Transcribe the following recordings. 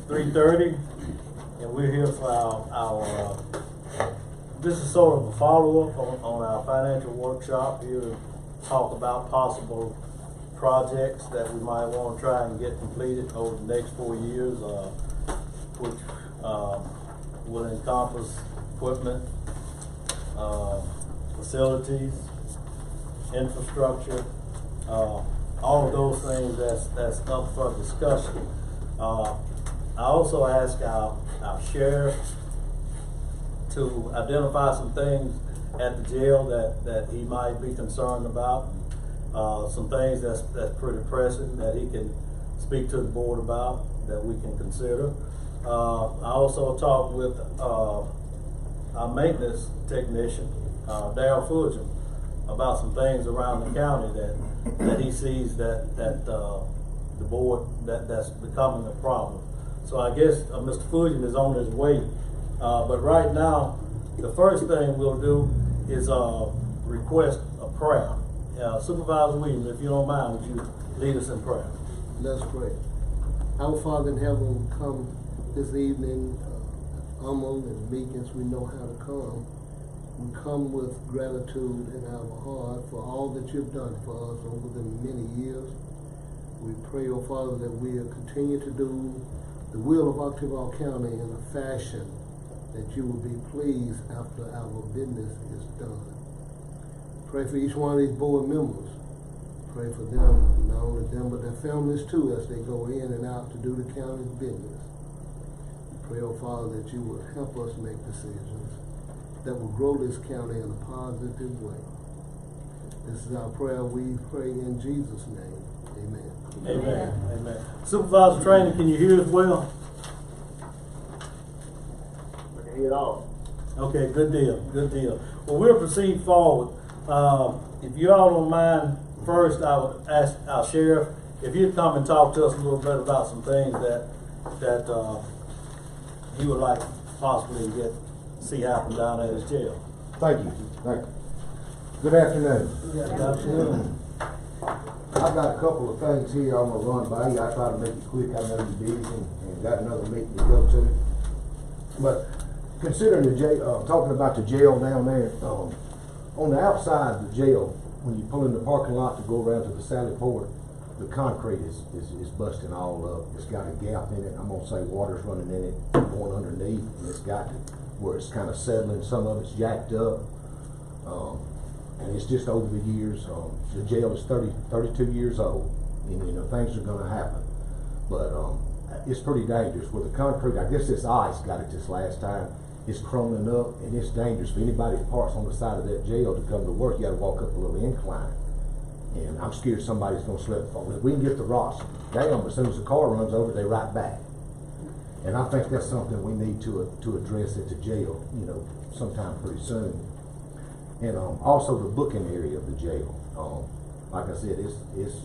3:30, and we're here for our this is sort of a follow-up on our financial workshop, here to talk about possible projects that we might want to try and get completed over the next 4 years, which will encompass equipment, facilities, infrastructure, all of those things that's up for discussion. I also asked our sheriff to identify some things at the jail that he might be concerned about, some things that's pretty pressing that he can speak to the board about that we can consider. I also talked with our maintenance technician, Darryl Fulgham, about some things around the county that he sees that the board that's becoming a problem. So I guess Mr. Fulgham is on his way. But right now, the first thing we'll do is request a prayer. Supervisor Williams, if you don't mind, would you lead us in prayer? Let's pray. Our Father in heaven, we come this evening humble and meek as we know how to come. We come with gratitude in our heart for all that you've done for us over the many years. We pray, oh Father, that we'll continue to do the will of Octavia County in a fashion that you will be pleased after our business is done. Pray for each one of these board members. Pray for them, not only them, but their families too, as they go in and out to do the county's business. Pray, oh Father, that you will help us make decisions that will grow this county in a positive way. This is our prayer. We pray in Jesus' name. Amen. Amen. Amen. Supervisor Training, can you hear us well? We can hear it all. Okay, good deal, good deal. Well, we'll proceed forward. If you all don't mind, first I would ask our sheriff if you'd come and talk to us a little bit about some things that he would like possibly see happen down at his jail. Thank you. Good afternoon. Good afternoon. I've got a couple of things here I'm gonna run by you. I try to make it quick. I know you're busy and got another meeting to go to. But considering the jail, talking about the jail down there, on the outside of the jail, when you pull in the parking lot to go around to the Sally Port, the concrete is busting all up. It's got a gap in it. I'm gonna say water's running in it, going underneath, and it's got to where it's kind of settling. Some of it's jacked up, and it's just over the years. The jail is 32 years old, and you know things are gonna happen, but it's pretty dangerous. With the concrete, I guess this ice got it this last time. It's crumbling up, and it's dangerous for anybody that parks on the side of that jail to come to work. You got to walk up a little incline, and I'm scared somebody's going to slip and fall. If we can get the rocks down, as soon as the car runs over, they right back. And I think that's something we need to address at the jail, you know, sometime pretty soon. And also the booking area of the jail. Like I said, it's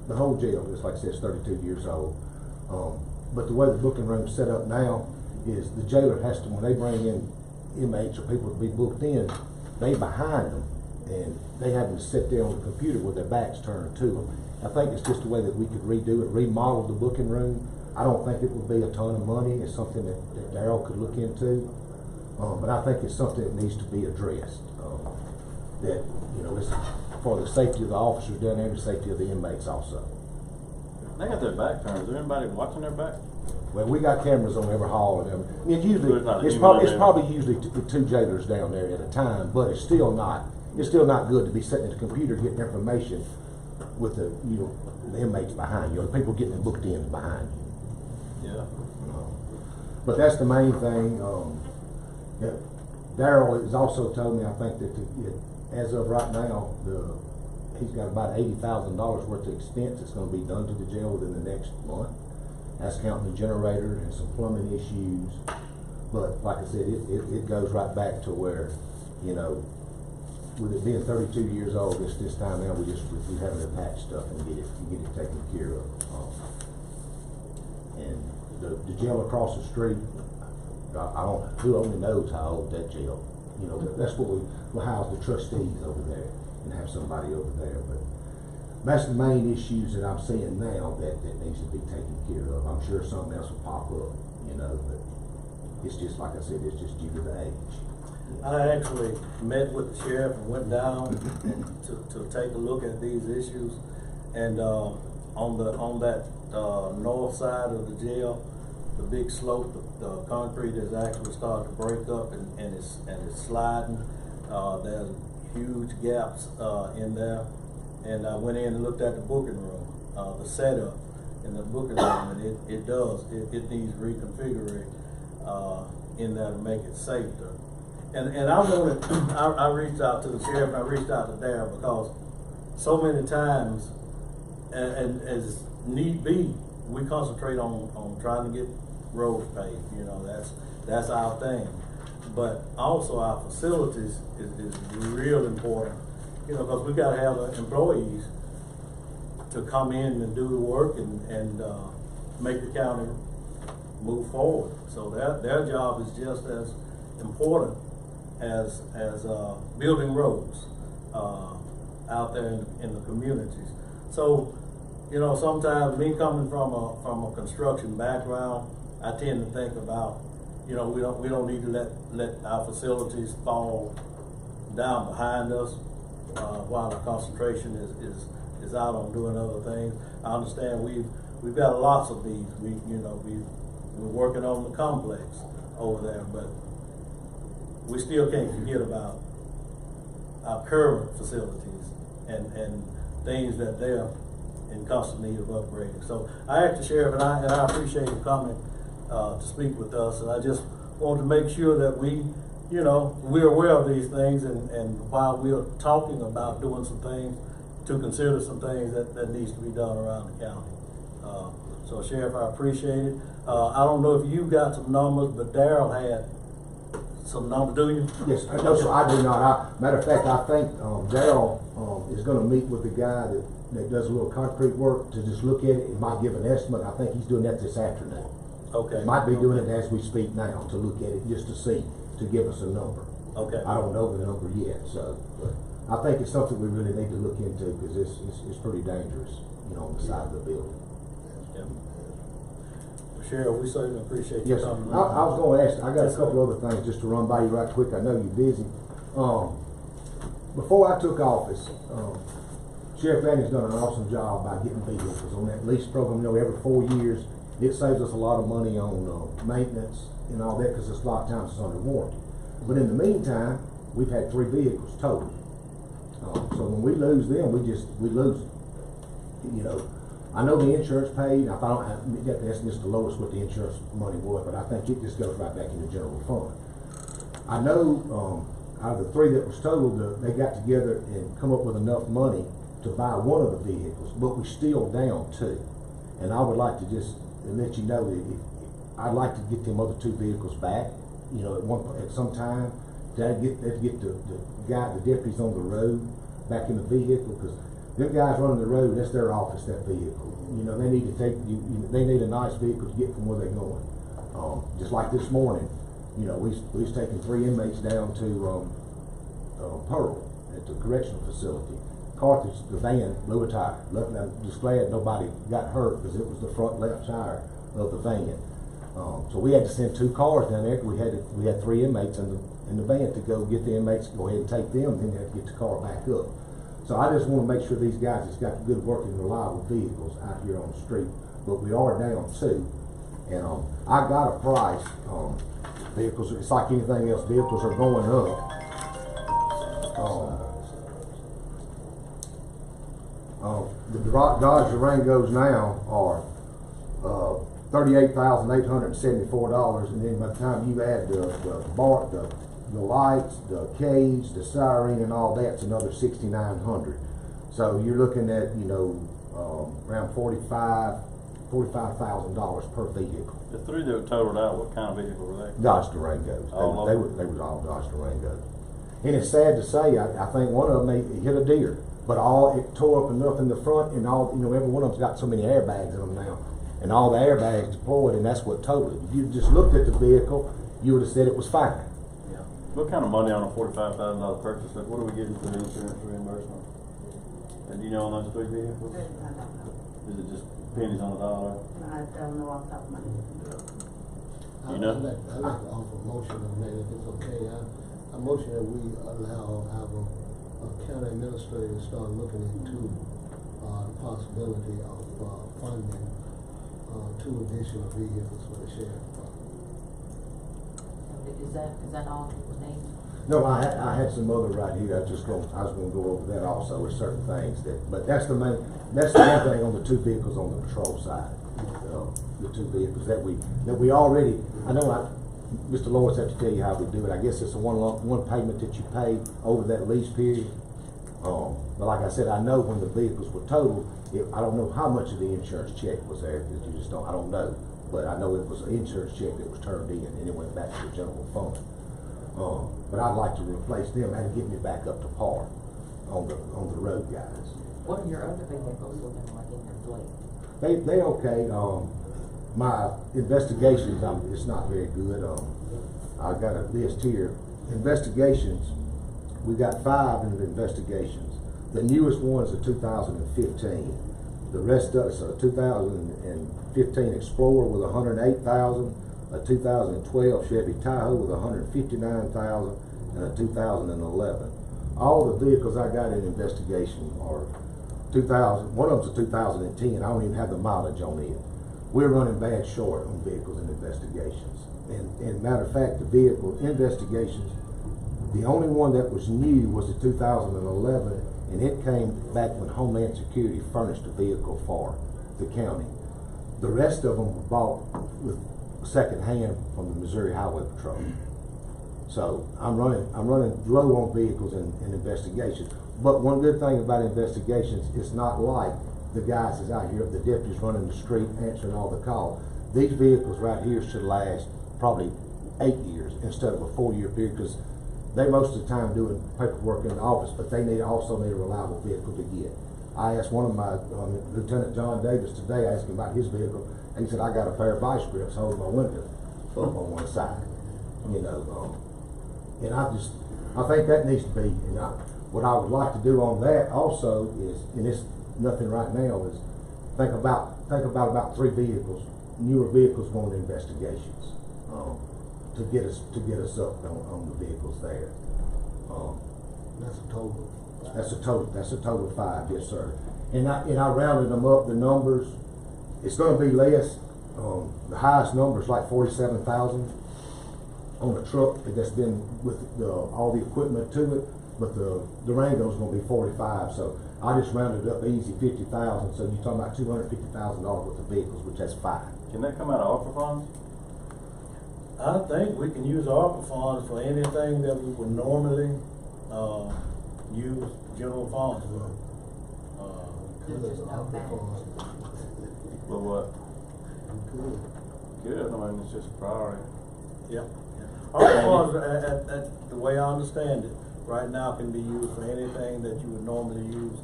the whole jail is, like I said, it's 32 years old. But the way the booking room's set up now is the jailer has to, when they bring in inmates or people to be booked in, they behind them, and they have to sit there on the computer with their backs turned to them. I think it's just a way that we could redo it, remodel the booking room. I don't think it would be a ton of money. It's something that Darryl could look into, but I think it's something that needs to be addressed. That, you know, it's for the safety of the officers down there and the safety of the inmates also. They got their back turned. Is there anybody watching their back? Well, we got cameras on every hall and everything. It's usually, So it's probably usually two jailers down there at a time, but it's still not good to be sitting at the computer getting information with the inmates behind you, or the people getting booked in behind you. Yeah. But that's the main thing. Darryl has also told me, I think that as of right now, he's got about $80,000 worth of expense that's going to be done to the jail within the next month. That's counting the generator and some plumbing issues. But like I said, it goes right back to where, you know, with it being 32 years old, this time now we having to patch stuff and get it taken care of. And the jail across the street, who only knows how old that jail. You know, that's what we'll house the trustees over there and have somebody over there. But that's the main issues that I'm seeing now that needs to be taken care of. I'm sure something else will pop up, you know, but it's just, like I said, it's just due to the age. I actually met with the sheriff and went down to take a look at these issues. And, on that, north side of the jail, the big slope, the concrete has actually started to break up and it's sliding. There's huge gaps, in there. And I went in and looked at the booking room, the setup in the booking room, and it needs reconfiguring, in there to make it safer. And I wanted, I reached out to the sheriff and I reached out to Darryl because so many times, and as need be, we concentrate on trying to get roads paved, you know, that's our thing. But also our facilities is real important, you know, because we gotta have employees to come in and do the work and make the county move forward. So their job is just as important as building roads out there in the communities. So, you know, sometimes me coming from a construction background, I tend to think about, you know, we don't need to let our facilities fall down behind us while our concentration is out on doing other things. I understand we've got lots of these. We're working on the complex over there, but we still can't forget about our current facilities and things that they're in constant need of upgrading. So I asked the sheriff, and I appreciate him coming to speak with us, and I just want to make sure that we're aware of these things, and while we're talking about doing some things, to consider some things that needs to be done around the county. So Sheriff, I appreciate it. I don't know if you got some numbers, but Darryl had some numbers, do you? Yes, no, sir, I do not. Matter of fact, I think Darryl is gonna meet with the guy that does a little concrete work to just look at it. He might give an estimate. I think he's doing that this afternoon. Okay. Might be doing it as we speak now, to look at it, just to see, to give us a number. Okay. I don't know the number yet, so, but I think it's something we really need to look into, because it's pretty dangerous, you know, on the side of the building. Yeah. Sheriff, we certainly appreciate you Yes, sir. coming. I was gonna ask, I got Yes, a couple other things just to run by you right quick. I know you're busy. Before I took office, Sheriff Lanny's done an awesome job by getting vehicles on that lease program. You know, every 4 years, it saves us a lot of money on maintenance and all that, because it's a lot of times it's under warranty. But in the meantime, we've had 3 vehicles totaled. So when we lose them, we lose them. You know, I know the insurance paid. I got to ask Mr. Lois what the insurance money was, but I think it just goes right back in the general fund. I know out of the 3 that was totaled, they got together and come up with enough money to buy one of the vehicles, but we're still down 2. And I would like to just let you know that I'd like to get them other 2 vehicles back. You know, at some time, to get the deputies on the road back in the vehicle, because them guys running the road, that's their office, that vehicle. You know, they need to they need a nice vehicle to get from where they're going. Just like this morning, you know, we was taking 3 inmates down to Pearl at the correctional facility. Carthage, the van blew a tire. Luckily, I'm just glad nobody got hurt, because it was the front left tire of the van. So we had to send 2 cars down there. We had 3 inmates in the van to go get the inmates, go ahead and take them, then they had to get the car back up. So I just want to make sure these guys has got good working, reliable vehicles out here on the street. But we are down 2, and I got a price. Vehicles, it's like anything else. Vehicles are going up. The Dodge Durangos now are $38,874, and then by the time you add the lights, the cage, the siren, and all that's another $6,900. So you're looking at, you know, around $45,000 per vehicle. The 3 that were totaled out, what kind of vehicle were they? Dodge Durangos. All They of were them? all Dodge Durangos. And it's sad to say, I think one of them hit a deer, but it tore up enough in the front, and all, you know, every one of them's got so many airbags in them now, and all the airbags deployed, and that's what totaled it. If you just looked at the vehicle, you would have said it was fine. Yeah. What kind of money on a $45,000 purchase? What are we getting for the insurance reimbursement? And do you know on those 3 vehicles? Is it just pennies on the dollar. I don't know off the top of my head. You know? I'd like to offer a motion on that, if it's okay. I motion that we allow our county administrator to start looking into, the possibility of, funding, 2 additional vehicles for the sheriff department. Is that all you would need? No, I had some other right here, I was gonna go over that also with certain things but that's the main thing on the 2 vehicles on the patrol side. The 2 vehicles that we already, Mr. Lawrence had to tell you how we do it. I guess it's a one payment that you pay over that lease period. But like I said, I know when the vehicles were totaled, I don't know how much of the insurance check was there, because I don't know. But I know it was an insurance check that was turned in and it went back to the general fund. But I'd like to replace them and get me back up to par on the road guys. What are your other vehicles looking like in your fleet? They okay. My investigations, it's not very good. I got a list here. Investigations, we got 5 in the investigations. The newest one is a 2015. The rest of it's a 2015 Explorer with 108,000, a 2012 Chevy Tahoe with 159,000, and a 2011. All the vehicles I got in investigation are 2000. One of them's a 2010. I don't even have the mileage on it. We're running bad short on vehicles in investigations. And matter of fact, the vehicle investigations, the only one that was new was the 2011, and it came back when Homeland Security furnished a vehicle for the county. The rest of them were bought with second hand from the Missouri Highway Patrol. So I'm running low on vehicles in investigations. But one good thing about investigations, it's not like the guys that's out here, the deputies running the street, answering all the calls. These vehicles right here should last probably 8 years instead of a 4-year period, because they most of the time doing paperwork in the office, but they also need a reliable vehicle to get. I asked one of my, Lieutenant John Davis today, I asked him about his vehicle, and he said, I got a pair of vice grips holding my window up on one side. And I think that needs to be, what I would like to do on that also is, and it's nothing right now, is think about about 3 vehicles, newer vehicles going to investigations, to get us up on the vehicles there. That's a total. That's a total 5, yes sir. And I rounded them up, the numbers, it's gonna be less. The highest number is like 47,000 on the truck that's been with all the equipment to it, but the Durango's gonna be 45, so I just rounded up easy 50,000, so you're talking about $250,000 worth of vehicles, which that's 5. Can that come out of ARPA funds? I think we can use ARPA funds for anything that we would normally, use general funds for. There's just no match. But what? Good. Good, I mean, it's just a priority. Yeah. ARPA funds, at the way I understand it, right now can be used for anything that you would normally use,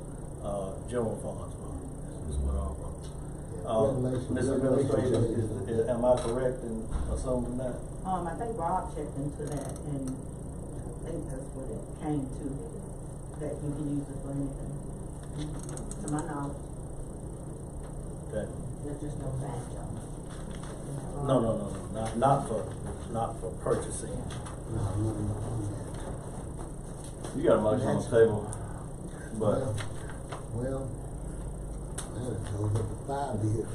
general funds for, is what ARPA. Ms. Administrator, am I correct in assuming that? I think Rob checked into that, and I think that's what it came to, that you can use it for anything, to my knowledge. Okay. There's just no match on it. No, not for purchasing. No, nothing on that. You got a motion on the table, but Well, that goes up to 5 years.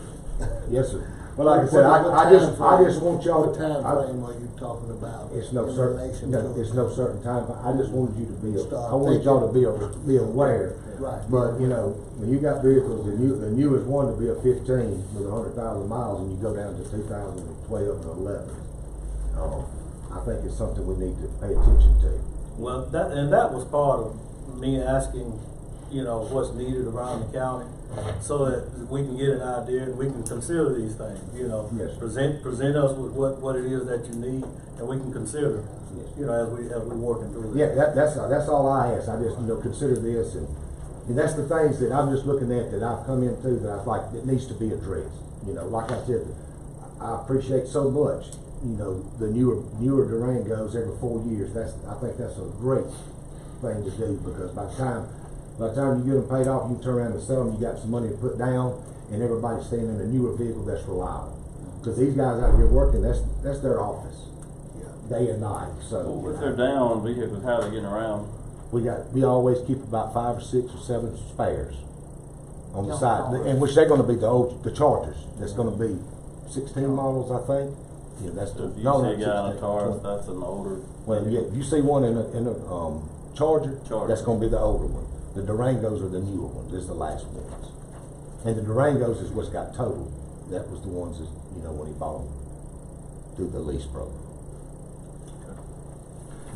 Yes sir. Well, like I said, I just want y'all What to. time frame are you talking about? It's no in certain, relation no, to- it's no certain time, I just wanted you to be, Start I wanted y'all to be aware. Right. But, when you got vehicles, the newest one to be a 15 with 100,000 miles, and you go down to 2012 and 11, I think it's something we need to pay attention to. Well, that was part of me asking, what's needed around the county, so that we can get an idea and we can consider these things, Yes. Present us with what it is that you need, and we can consider, Yes. as we working through Yeah, this. that's all I ask. I just, consider this, and that's the things that I'm just looking at that I've come into that I was like, it needs to be addressed. Like I said, I appreciate so much, the newer Durangos every 4 years. I think that's a great thing to do, because by the time you get them paid off, you can turn around and sell them, you got some money to put down, and everybody's staying in a newer vehicle that's reliable. Cause these guys out here working, that's their office, day and night, so. Well, if they're down vehicles, how are they getting around? We always keep about 5 or 6 or 7 spares on the Your side, cars. and which they're gonna be the Chargers, that's gonna be 16 models, I think. Yeah, that's So the, if you no, see a not guy in a 16, Taurus, 20. that's an older. Well, yeah, if you see one in a Charger, Charger. that's gonna be the older one. The Durangos are the newer ones, this is the last ones. And the Durangos is what's got totaled, that was the ones that, you know, when he bought them through the lease program.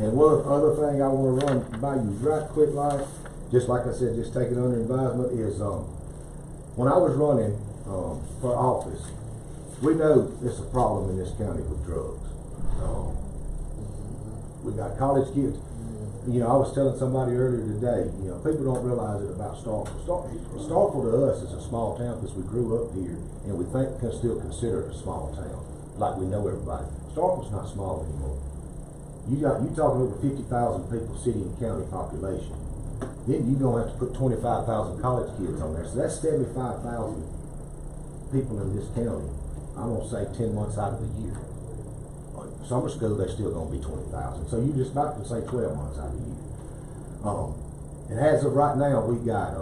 And one other thing I wanna run by you right quick, like, just like I said, just take it under advisement, is, when I was running, for office, we know it's a problem in this county with drugs. We got college kids, you know, I was telling somebody earlier today, you know, people don't realize it about Starkville. Starkville to us is a small town because we grew up here, and we can still consider it a small town, like we know everybody. Starkville's not small anymore. You talking over 50,000 people, city and county population. Then you're gonna have to put 25,000 college kids on there, so that's 75,000 people in this county. I'm gonna say 10 months out of the year. Summer school, they're still gonna be 20,000, so you just about to say 12 months out of the year. And as of right now, we got,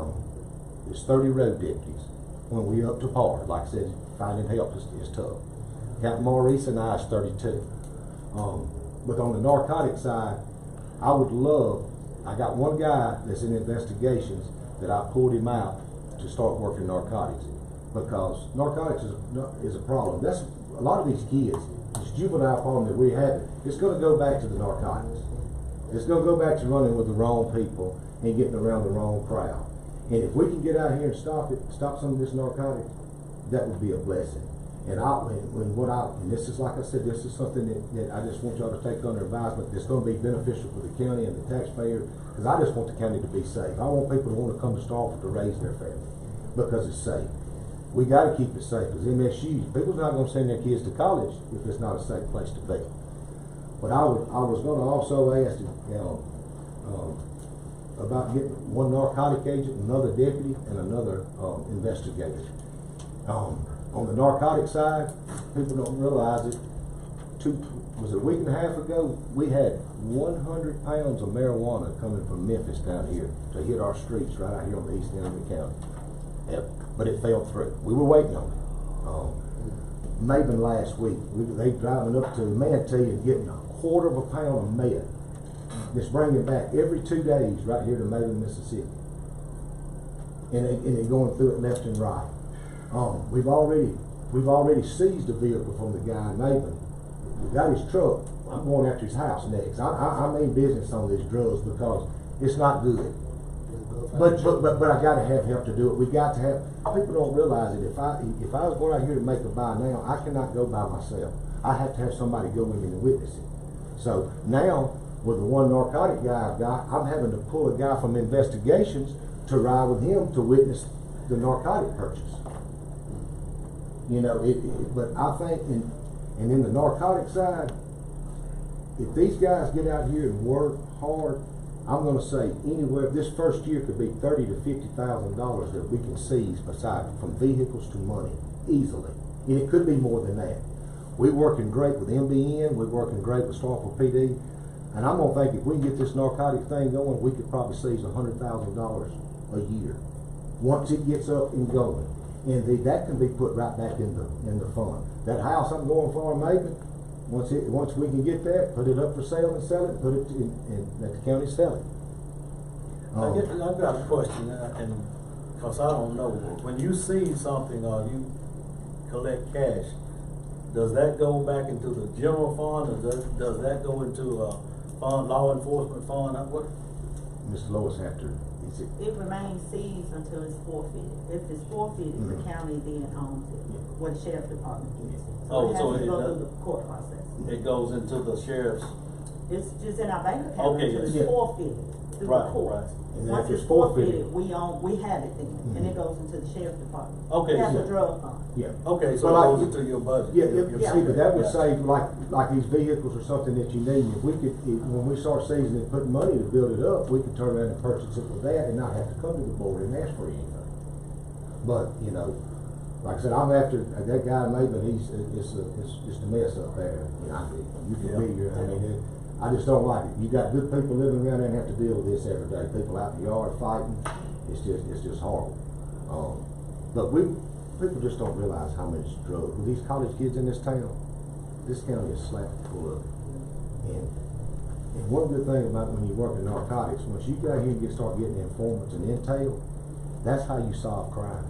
it's 30 road deputies. When we up to par, like I said, finding help is tough. Captain Maurice and I is 32. But on the narcotic side, I would love, I got one guy that's in investigations that I pulled him out to start working narcotics, because narcotics is a problem. That's a lot of these kids, this juvenile problem that we have, it's gonna go back to the narcotics. It's gonna go back to running with the wrong people and getting around the wrong crowd. And if we can get out here and stop some of this narcotics, that would be a blessing. And this is, like I said, this is something that I just want y'all to take under advisement, that's gonna be beneficial for the county and the taxpayer, because I just want the county to be safe. I want people to wanna come to Starkville to raise their family, because it's safe. We gotta keep it safe, because MSU, people's not gonna send their kids to college if it's not a safe place to be. But I was gonna also ask, about getting one narcotic agent, another deputy, and another, investigator. On the narcotic side, people don't realize it, was it a week and a half ago, we had 100 pounds of marijuana coming from Memphis down here to hit our streets right out here on the east end of the county. Yep. But it fell through. We were waiting on it. Maven last week, they driving up to Manatee and getting a quarter of a pound of meth. It's bringing back every 2 days right here to Maven, Mississippi. And they going through it left and right. We've already seized a vehicle from the guy in Maven. We got his truck. I'm going after his house next. I mean business on these drugs, because it's not good. But I gotta have help to do it. We got to have, people don't realize it. If I was going out here to make a buy now, I cannot go by myself. I have to have somebody go with me and witness it. So now, with the one narcotic guy I've got, I'm having to pull a guy from investigations to ride with him to witness the narcotic purchase. You know, but I think, and in the narcotic side, if these guys get out here and work hard, I'm gonna say anywhere, this first year could be $30,000 to $50,000 that we can seize, beside from vehicles to money, easily. And it could be more than that. We're working great with MBN, we're working great with Starkville PD, and I'm gonna think if we can get this narcotic thing going, we could probably seize $100,000 a year, once it gets up and going. And that can be put right back in the fund. That house I'm going for in Maven, once we can get that, put it up for sale and sell it, put it in let the county sell it. I've got a question, and, cause I don't know, when you see something or you collect cash, does that go back into the general fund, or does that go into a fund, law enforcement fund? What? Mr. Lois after, is it? It remains seized until it's forfeited. If it's forfeited, the county then owns it, where the sheriff department gets it. Oh, It so has to it go does- through the court process. It goes into the sheriff's. It's just in our bank account Okay, until it's yeah. forfeited through Right, the court. right. And Once after it's it's forfeited- forfeited, we have it then, and it goes into the sheriff department. Okay, That's so- a drug fund. Yeah. Okay, so Well, it like- goes into your budget. Yeah, Yeah. see, but that would Yeah. save, like these vehicles or something that you need, if we could, when we start seizing and putting money to build it up, we could turn around and purchase it with that and not have to come to the board and ask for anything. But, you know, like I said, I'm after that guy Maven. It's a mess up there. I mean, you familiar? I mean, I just don't like it. You got good people living around there and have to deal with this every day. People out in the yard fighting. It's just horrible. But people just don't realize how much drugs. With these college kids in this town, this county is slapped full of it. And one good thing about when you work in narcotics, once you get out here and start getting informants and intel, that's how you solve crime.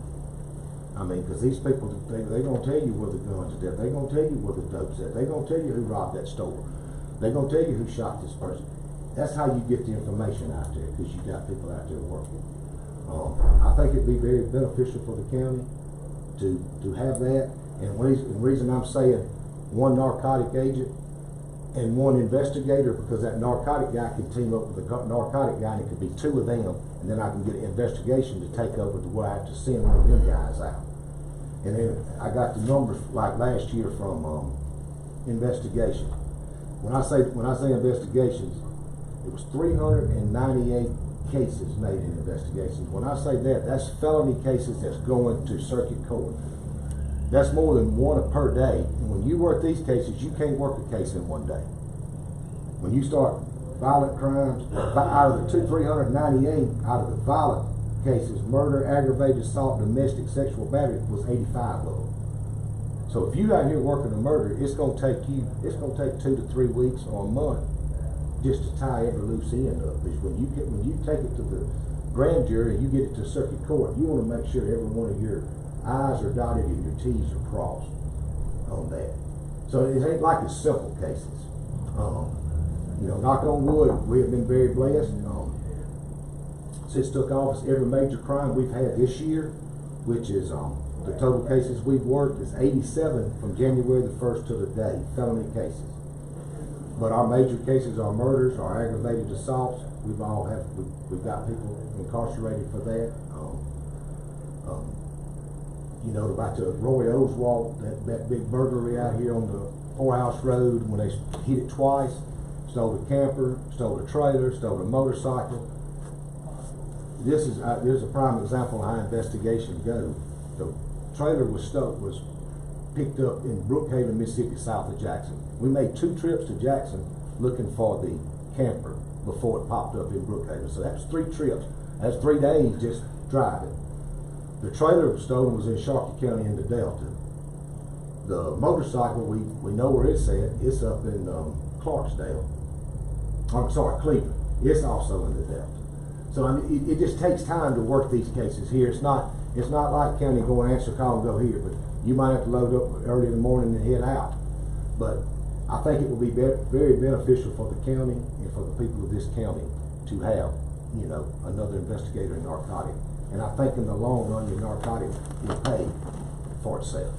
I mean, because these people, they gonna tell you where the guns are at. They gonna tell you where the dope's at. They gonna tell you who robbed that store. They gonna tell you who shot this person. That's how you get the information out there, because you got people out there working. I think it'd be very beneficial for the county to have that. And the reason I'm saying one narcotic agent and one investigator, because that narcotic guy can team up with the narcotic guy, and it could be two of them, and then I can get an investigation to take over to where I have to send one of them guys out. And then I got the numbers like last year from investigation. When I say investigations, it was 398 cases made in investigations. When I say that, that's felony cases that's going to circuit court. That's more than one per day. And when you work these cases, you can't work a case in one day. When you start violent crimes, out of the 398, out of the violent cases, murder, aggravated assault, domestic sexual battery was 85 of them. So if you out here working a murder, it's gonna take 2 to 3 weeks or a month just to tie every loose end up. Because when you take it to the grand jury and you get it to circuit court, you want to make sure every one of your I's are dotted and your T's are crossed on that. So it ain't like it's simple cases. Knock on wood, we have been very blessed. Since took office, every major crime we've had this year, which is the total cases we've worked is 87 from January the 1st to the day, felony cases. But our major cases are murders, our aggravated assaults. We've got people incarcerated for that. About the Roy Oswald, that big burglary out here on the Poorhouse Road, when they hit it twice, stole the camper, stole the trailer, stole the motorcycle. There's a prime example of how investigations go. The trailer was picked up in Brookhaven, Mississippi, south of Jackson. We made 2 trips to Jackson looking for the camper before it popped up in Brookhaven. So that was 3 trips. That's 3 days just driving. The trailer was stolen was in Sharkey County in the Delta. The motorcycle, we know where it's at. It's up in Clarksdale. I'm sorry, Cleveland. It's also in the Delta. So I mean, it just takes time to work these cases here. It's not like county going answer call and go here, but you might have to load up early in the morning and head out. But I think it will be very beneficial for the county and for the people of this county to have, another investigator in narcotic. And I think in the long run, the narcotic will pay for itself.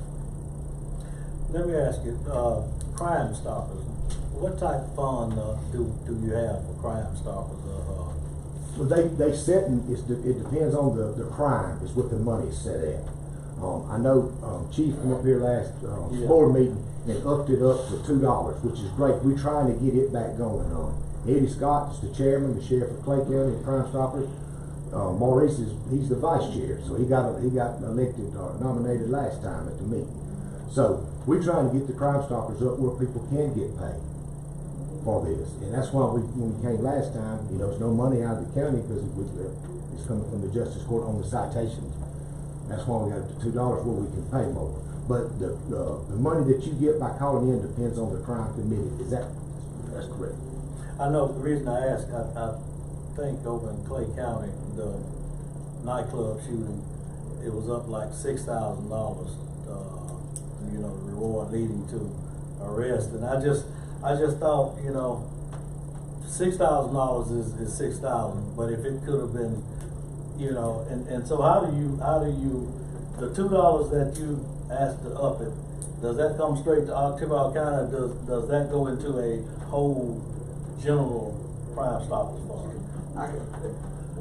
Let me ask you, Crime Stoppers, what type of fund do you have for Crime Stoppers? Well, they set, it depends on the crime, is what the money is set at. I know Chief came up here last board meeting and upped it up to $2, which is great. We're trying to get it back going. Eddie Scott is the chairman, the sheriff of Clay County, of Crime Stoppers. Maurice he's the vice chair, so he got elected or nominated last time at the meeting. So we're trying to get the Crime Stoppers up where people can get paid for this, and that's why when we came last time, there's no money out of the county because it's coming from the Justice Court on the citations. That's why we got the $2 where we can pay more. But the money that you get by calling in depends on the crime committed. That's correct? I know the reason I ask, I think over in Clay County, the nightclub shooting, it was up like $6,000, the reward leading to arrest. And I just thought, $6,000 is $6,000, but if it could have been, and so how do you, the $2 that you asked to up it, does that come straight to Oktibbeha County, or does that go into a whole general Crime Stoppers fund?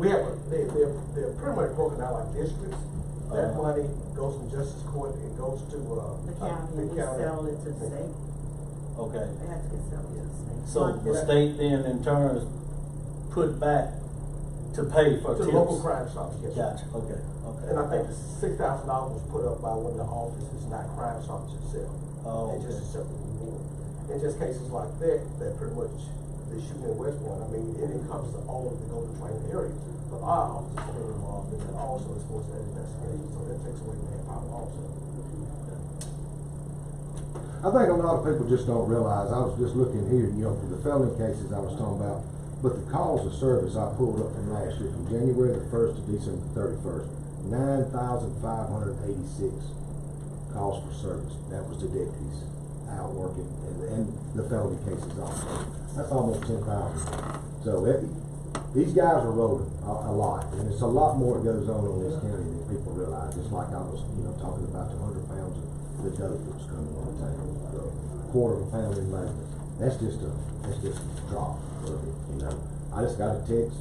They're pretty much broken out like districts. That money goes from Justice Court and goes to The county, and we sell it to the state. Okay. It has to get sold to the state. So the state then in turn put back To pay for To tips? local crime shops, yes. sir. Gotcha, okay, okay. And I think the $6,000 was put up by one of the offices, not crime shops itself. Oh, It's just a okay. separate reward. In just cases like that pretty much, the shooting in West Point, I mean, it encompasses all of the Golden Triangle area. But our office is very involved in that also as far as that investigation, so that takes away manpower also. I think a lot of people just don't realize, I was just looking here, you know, for the felony cases I was talking about, but the calls of service I pulled up from last year, from January the 1st to December 31st, 9,586 calls for service. That was the deputies out working, and the felony cases also. That's almost 10,000. So these guys are rolling a lot, and it's a lot more that goes on in this county than people realize. Just like I was, you know, talking about the 100 pounds of the dope that was coming on the table, the quarter of a pound in Memphis. That's just a drop, you know. I just got a text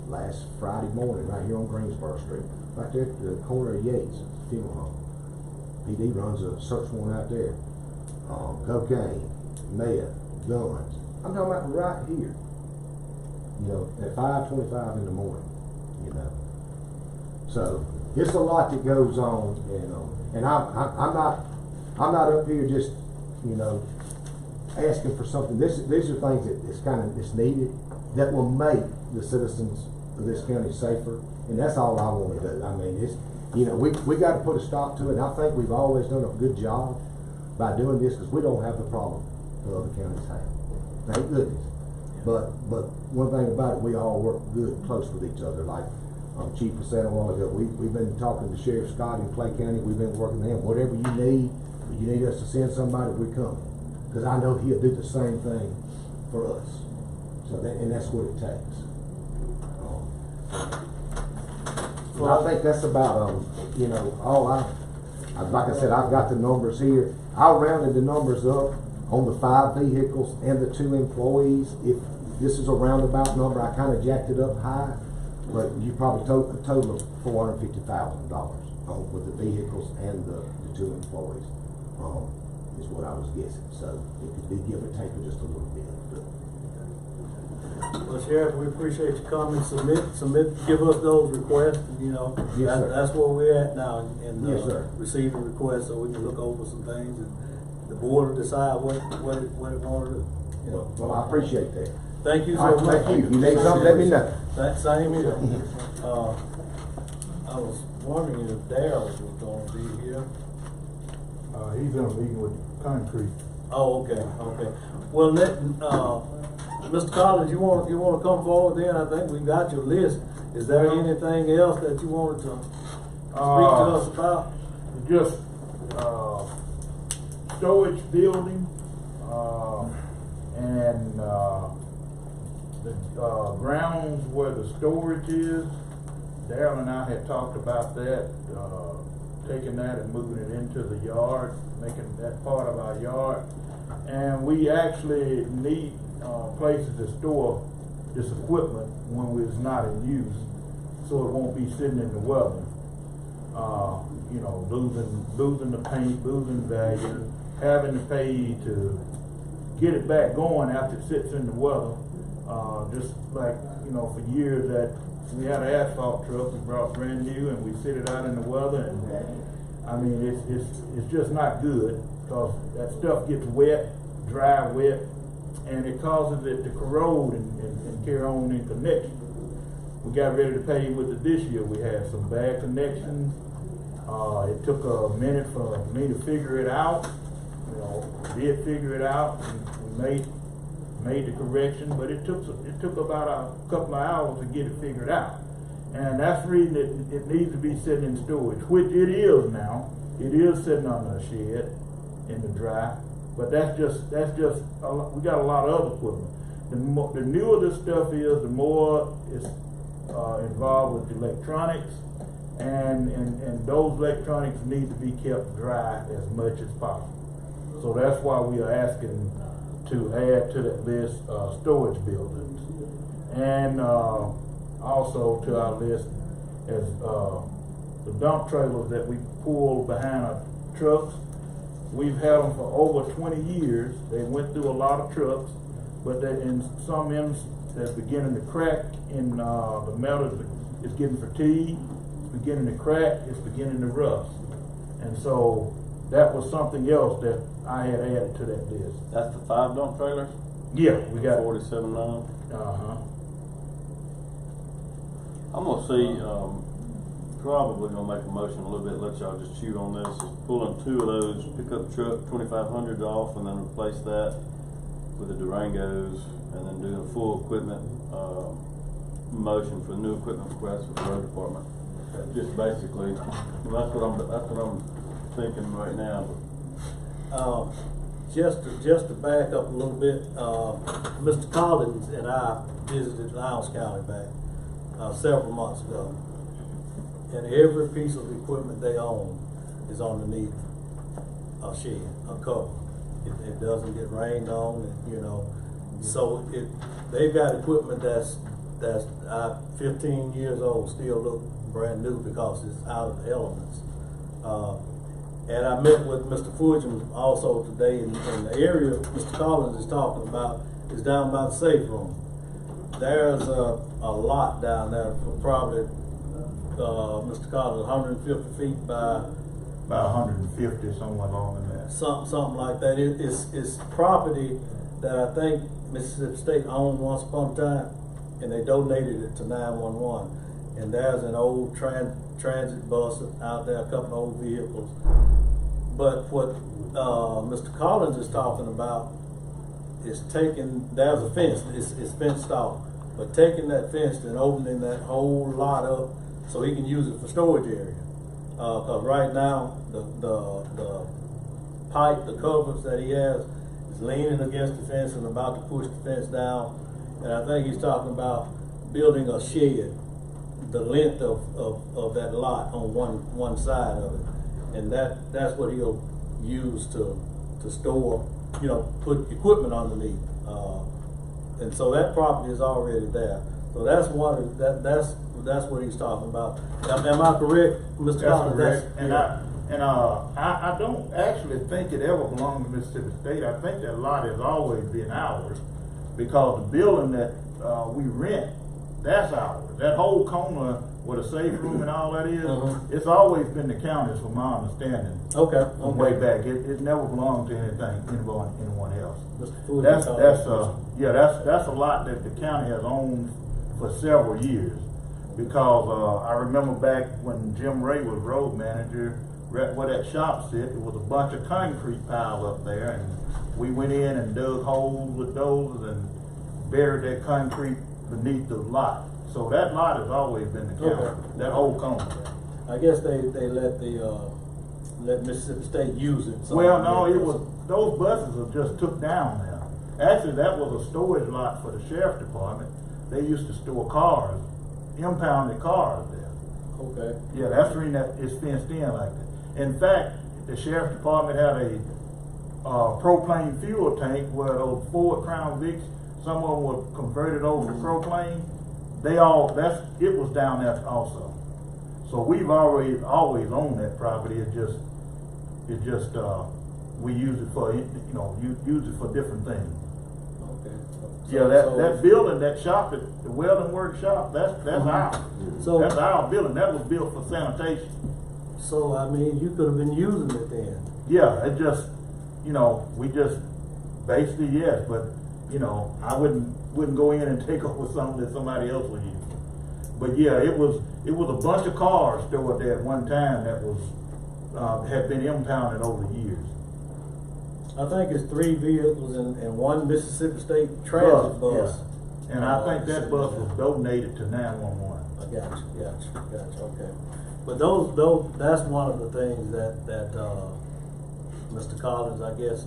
last Friday morning right here on Greensboro Street, right there at the corner of Yates Funeral Home. PD runs a search warrant out there. Cocaine, meth, guns. I'm talking about right here. You know, at 5:25 in the morning. You know, so it's a lot that goes on, and I'm not up here just, you know, asking for something. These are things that it's needed that will make the citizens of this county safer, and that's all I want to do. I mean, it's, you know, we got to put a stop to it, and I think we've always done a good job by doing this because we don't have the problem the other counties have. Thank goodness. But one thing about it, we all work good, close with each other. Like Chief was saying a while ago, we've been talking to Sheriff Scott in Clay County. We've been working with him. Whatever you need us to send somebody, we come. Because I know he'll do the same thing for us. So that's what it takes. Well, I think that's about, you know, all like I said, I've got the numbers here. I rounded the numbers up on the 5 vehicles and the 2 employees. If this is a roundabout number, I kind of jacked it up high, but you probably a total of $450,000 with the vehicles and the 2 employees, is what I was guessing. So it could be give or take just a little bit. Well, Sheriff, we appreciate you coming, submit, give us those requests, you know. Yes, sir. That's where we're at now, and Yes, sir. receiving requests so we can look over some things, and the board will decide what it wanted to, you know. Well, I appreciate that. Thank you All so right, much. thank you. You need something, let me know. Same here. I was wondering if Darryl was gonna be here. He's in a meeting with Concrete. Oh, okay. Well, Mr. Collins, you wanna come forward then? I think we got your list. Is there anything else that you wanted to speak to us about? Just, storage building, and, the, grounds where the storage is. Darryl and I had talked about that, taking that and moving it into the yard, making that part of our yard. And we actually need, places to store this equipment when it's not in use, so it won't be sitting in the weather. You know, losing the paint, losing value, having to pay to get it back going after it sits in the weather. Just like, you know, for years that we had an asphalt truck we brought brand new and we sit it out in the weather, and I mean it's just not good because that stuff gets wet, dry wet, and it causes it to corrode and carry on in connection. We got ready to pay with it this year. We had some bad connections. It took a minute for me to figure it out. You know, did figure it out, and we made the correction, but it took about a couple of hours to get it figured out. And that's the reason it needs to be sitting in storage, which it is now. It is sitting under a shed in the dry, but that's just we got a lot of other equipment. The newer this stuff is, the more it's involved with electronics, and those electronics need to be kept dry as much as possible. So that's why we are asking to add to that list storage buildings, and also to our list as the dump trailers that we pull behind our trucks. We've had them for over 20 years. They went through a lot of trucks, but in some that's beginning to crack in, the metal is getting fatigued, it's beginning to crack, it's beginning to rust. And so that was something else that I had added to that list. That's the 5 dump trailers? Yeah, we got. 47.9. Uh-huh. I'm gonna see, probably gonna make a motion a little bit, let y'all just chew on this, is pulling 2 of those pickup truck 2,500 off and then replace that with the Durangos and then do a full equipment, motion for new equipment request for the road department. Just basically, that's what I'm thinking right now. Just to back up a little bit, Mr. Collins and I visited Lowndes County back several months ago. And every piece of equipment they own is underneath a shed, a cover. It doesn't get rained on, you know. So they've got equipment that's 15 years old, still look brand new because it's out of the elements. And I met with Mr. Fulgham also today, in the area Mr. Collins is talking about is down by the safe room. There's a lot down there, probably, Mr. Collins, 150 feet by About 150, somewhere along in that. something like that. It's property that I think Mississippi State owned once upon a time, and they donated it to 911. And there's an old transit bus out there, a couple of old vehicles. But what Mr. Collins is talking about is taking, there's a fence, it's fenced off, but taking that fence and opening that whole lot up so he can use it for storage area. Cause right now, the pipe, the covers that he has is leaning against the fence and about to push the fence down. And I think he's talking about building a shed, the length of that lot on one side of it. And that's what he'll use to store, you know, put equipment underneath. And so that property is already there. So that's that's what he's talking about. Am I correct, Mr. Collins? That's correct. I don't actually think it ever belonged to Mississippi State. I think that lot has always been ours, because the building that we rent, that's ours. That whole corner where the safe room and all that is, it's always been the county's, from my understanding. Okay. From way back, it never belonged to anyone else. Mr. Fulgham, That's a lot that the county has owned for several years, because I remember back when Jim Ray was road manager, right where that shop sit, there was a bunch of concrete piled up there, and we went in and dug holes with dozers and buried that concrete beneath the lot. So that lot has always been the county, that whole corner. I guess they let let Mississippi State use it. Well, no, it was, those buses are just took down now. Actually, that was a storage lot for the sheriff department. They used to store cars, impounded cars there. Okay. Yeah, that's the reason that it's fenced in like that. In fact, the sheriff department had a propane fuel tank where those Ford Crown Vics, some of them were converted over to propane. It was down there also. So we've always owned that property. It just we use it for, use it for different things. Okay. Yeah, that building, that shop, the welding workshop, that's ours. So That's our building. That was built for sanitation. So I mean, you could have been using it then. Yeah, it just, we just basically, yes, but I wouldn't go in and take over something that somebody else would use. But yeah, it was a bunch of cars stored there at one time that was had been impounded over the years. I think it's 3 vehicles and 1 Mississippi State transit bus. Yeah. And I think that bus was donated to 911. I got you, okay. But those, that's one of the things that Mr. Collins, I guess,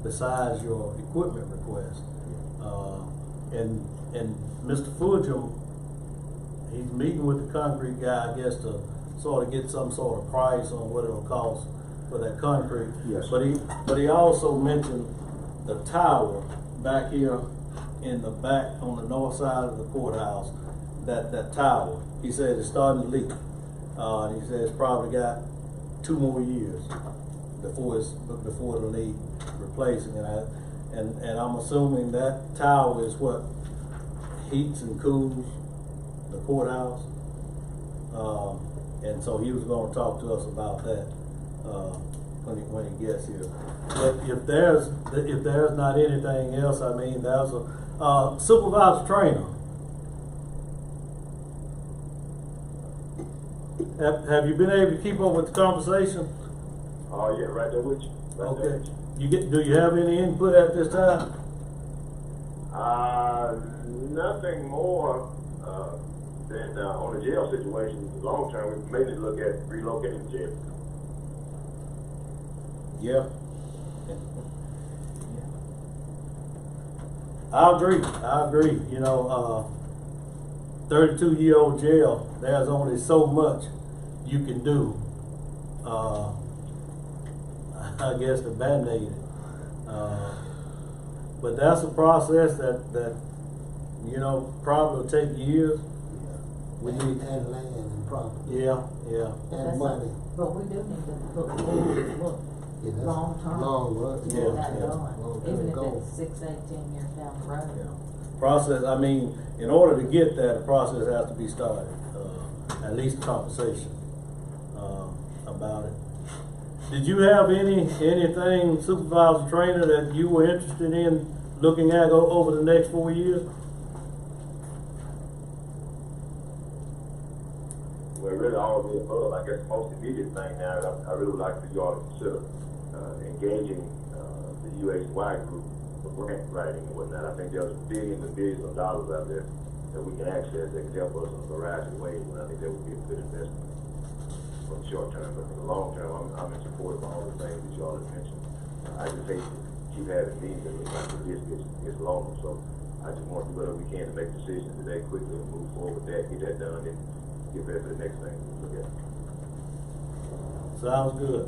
besides your equipment request, and Mr. Fulgham, he's meeting with the concrete guy, I guess, to sort of get some sort of price on what it'll cost for that concrete. Yes. But he also mentioned the tower back here in the back on the north side of the courthouse. That tower, he said it's starting to leak. And he said it's probably got 2 more years before it'll need replacing. And I'm assuming that tower is what heats and cools the courthouse. And so he was gonna talk to us about that, when he gets here. But if there's not anything else, I mean, there's a supervisor trainer. Have you been able to keep up with the conversation? Oh, yeah, right there with you. Right there Okay. with you. Do you have any input at this time? Nothing more, than, on the jail situation, long term, we mainly look at relocating the jail. Yeah. I agree. You know, 32-year-old jail, there's only so much you can do, I guess, to band-aid it. But that's a process that, you know, probably will take years. We need, And land and property. yeah. And money. But we do need to look, Yeah, that's long term. Long run. to Yeah, get that yeah. done, Long even term if goal. it's 6, 8, 10 years down the road. Yeah. Process, I mean, in order to get that, the process has to be started, at least a conversation, about it. Did you have anything, Supervisor Trainer, that you were interested in looking at over the next 4 years? Well, really, all of the above. I guess the most immediate thing now, I really would like for you all to consider, engaging, the UHY group for grant writing and whatnot. I think there's billions and billions of dollars out there that we can access that can help us in a variety of ways, and I think that would be a good investment for the short term. But for the long term, I'm in support of all the things that you all have mentioned. I just hate to keep having meetings and the list gets longer, so I just want to do whatever we can to make decisions today quickly and move forward with that, get that done, and get ready for the next thing to look at. Sounds good.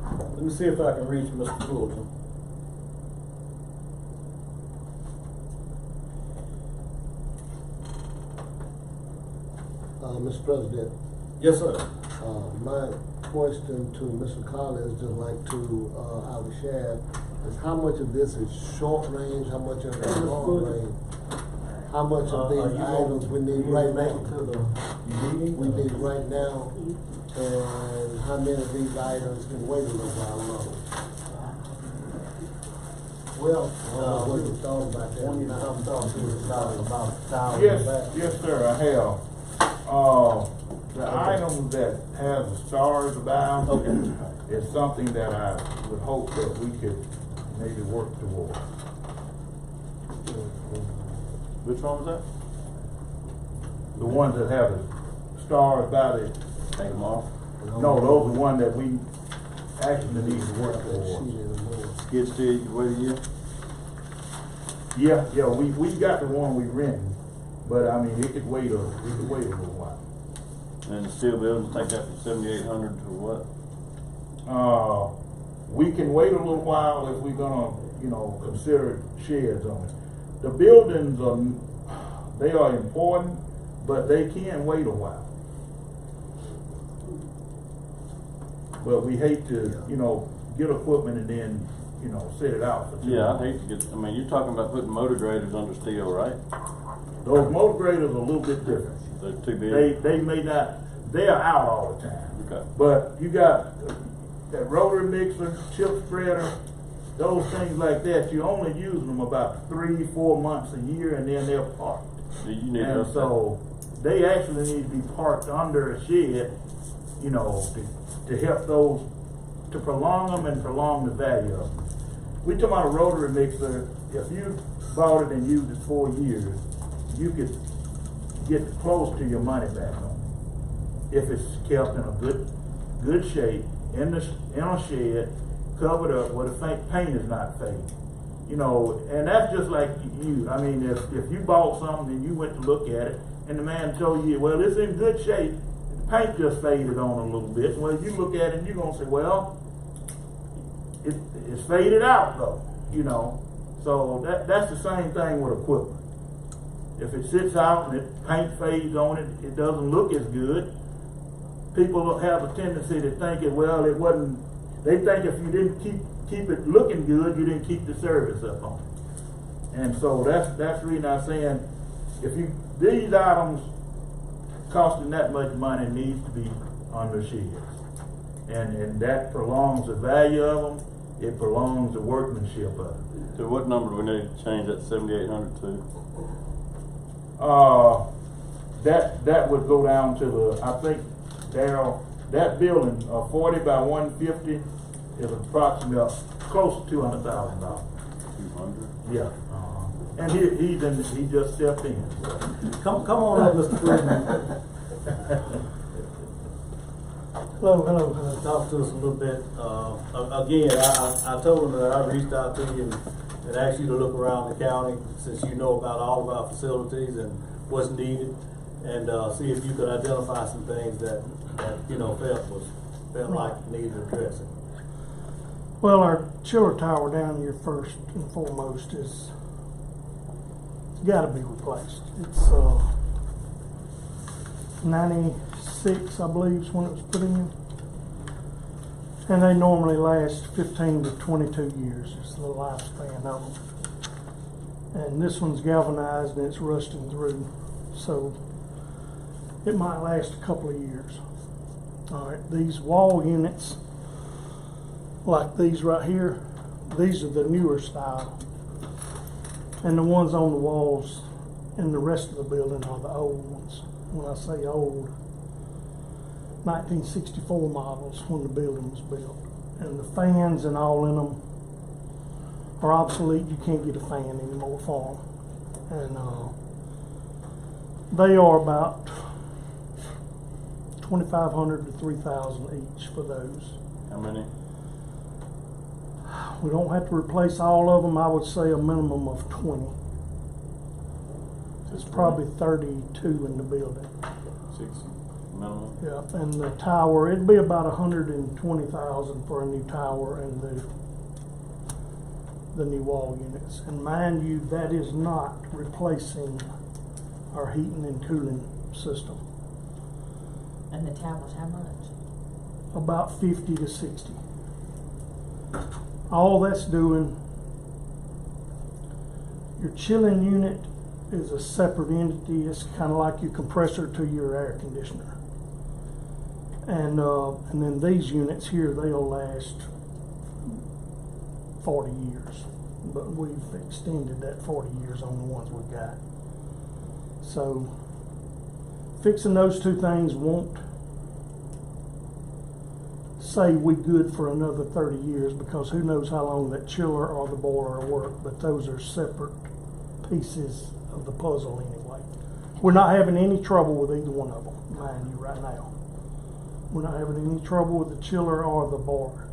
Let me see if I can reach Mr. Fulton. Mr. President, Yes, sir. my question to Mr. Collins, just like to, our sheriff, is how much of this is short range, how much of it is long range? How much of Are these you items we need you right back now? to the meeting? We need right now, and how many of these items can wait a little while longer? Well, What you thought about that? when you come talk to us about $1,000 Yes, back. yes, sir, I have. The item that has the stars about is something that I would hope that we could maybe work toward. Which one was that? The ones that have the stars about it, Take them off. no, those are the ones that we actually need to work toward. Skid steer, you can wait a year. Yeah, we got the one we rented, but I mean, it could wait a little while. And still be able to take that from 7,800 to what? We can wait a little while if we're gonna, consider sheds on it. The buildings they are important, but they can wait a while. But we hate to, get equipment and then, set it out for 2 Yeah, months. I'd hate to get, you're talking about putting motor graders under steel, right? Those motor graders are a little bit different. They're too big? They may not, they are out all the time. Okay. But you got that rotary mixer, chip spreader, those things like that, you only use them about 3-4 months a year, and then they're parked. Do you need And to so they actually need to be parked under a shed, to help those, to prolong them and prolong the value of them. We talking about a rotary mixer. If you bought it and used it 4 years, you could get close to your money back on it if it's kept in a good shape in a shed, covered up where the paint is not fading. And that's just like you. I mean, if you bought something and you went to look at it, and the man told you, well, it's in good shape, the paint just faded on a little bit. Well, you look at it and you're gonna say, well, it's faded out though, So that's the same thing with equipment. If it sits out and paint fades on it, it doesn't look as good. People have a tendency to think it wasn't. They think if you didn't keep it looking good, you didn't keep the service up on it. And so that's the reason I'm saying, these items costing that much money needs to be under sheds. And that prolongs the value of them, it prolongs the workmanship of it. So what number do we need to change that 7,800 to? That would go down to I think, Darryl, that building, 40 by 150 is approximately close to $200,000. 200? Yeah. And he just stepped in. Come on up, Mr. Freeman. Hello. Talk to us a little bit. Again, I told him that I reached out to you and asked you to look around the county, since you know about all of our facilities and what's needed, and see if you could identify some things that felt like needed addressing. Well, our chiller tower down here, first and foremost, it's got to be replaced. It's 96, I believe, is when it was put in, and they normally last 15 to 22 years. It's the lifespan of them. And this one's galvanized and it's rusting through, so it might last a couple of years. All right, these wall units, like these right here, these are the newer style, and the ones on the walls in the rest of the building are the old ones. When I say old, 1964 models when the building was built, and the fans and all in them are obsolete. You can't get a fan anymore for them, and they are about $2,500 to $3,000 each for those. How many? We don't have to replace all of them. I would say a minimum of 20. It's probably 32 in the building. 6 minimum? Yeah, and the tower, it'd be about $120,000 for a new tower and the new wall units. And mind you, that is not replacing our heating and cooling system. And the tower's how much? About 50 to 60. All that's doing, your chilling unit is a separate entity. It's kind of like your compressor to your air conditioner. And then these units here, they'll last 40 years. But we've extended that 40 years on the ones we've got. So fixing those two things won't say we good for another 30 years, because who knows how long that chiller or the boiler will work, but those are separate pieces of the puzzle anyway. We're not having any trouble with either one of them, mind you, right now. We're not having any trouble with the chiller or the boiler.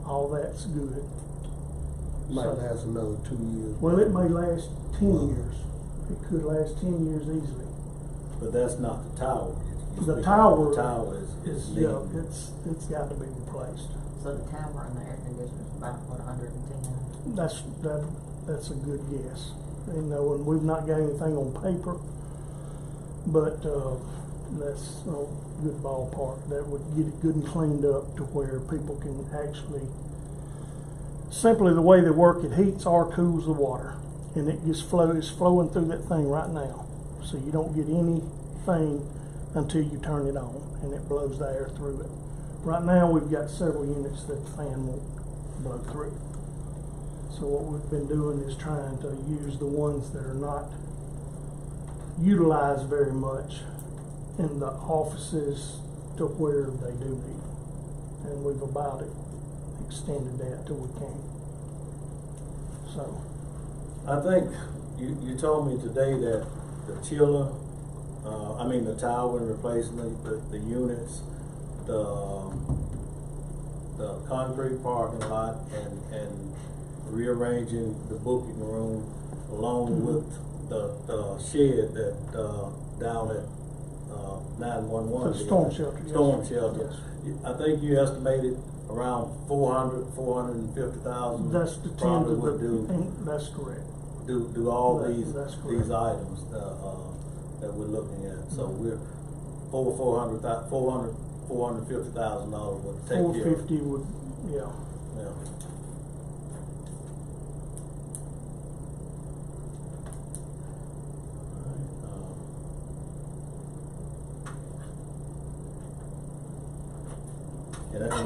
All that's good. Might last another 2 years. Well, it may last 10 years. It could last 10 years easily. But that's not the tower. The tower, The tower is yeah, it's got to be replaced. So the tower and the air conditioner's about, what, 110? That's a good guess. You know, and we've not got anything on paper, but that's a good ballpark. That would get it good and cleaned up to where people can actually, simply the way they work, it heats or cools the water, and it's flowing through that thing right now. So you don't get anything until you turn it on, and it blows the air through it. Right now we've got several units that the fan won't blow through. So what we've been doing is trying to use the ones that are not utilized very much in the offices to where they do need them. And we've about extended that till we can. So I think you told me today that the chiller, the tower and replacing the units, the concrete parking lot, and rearranging the booking room along with the shed that down at 911. The storm shelter. Storm Yes. shelter. Yes. I think you estimated around 450,000. That's the 10 probably to would do. that's correct. Do all these That's correct. these items that we're looking at. So we're over $450,000 would take care of. 450 would, yeah. Yeah.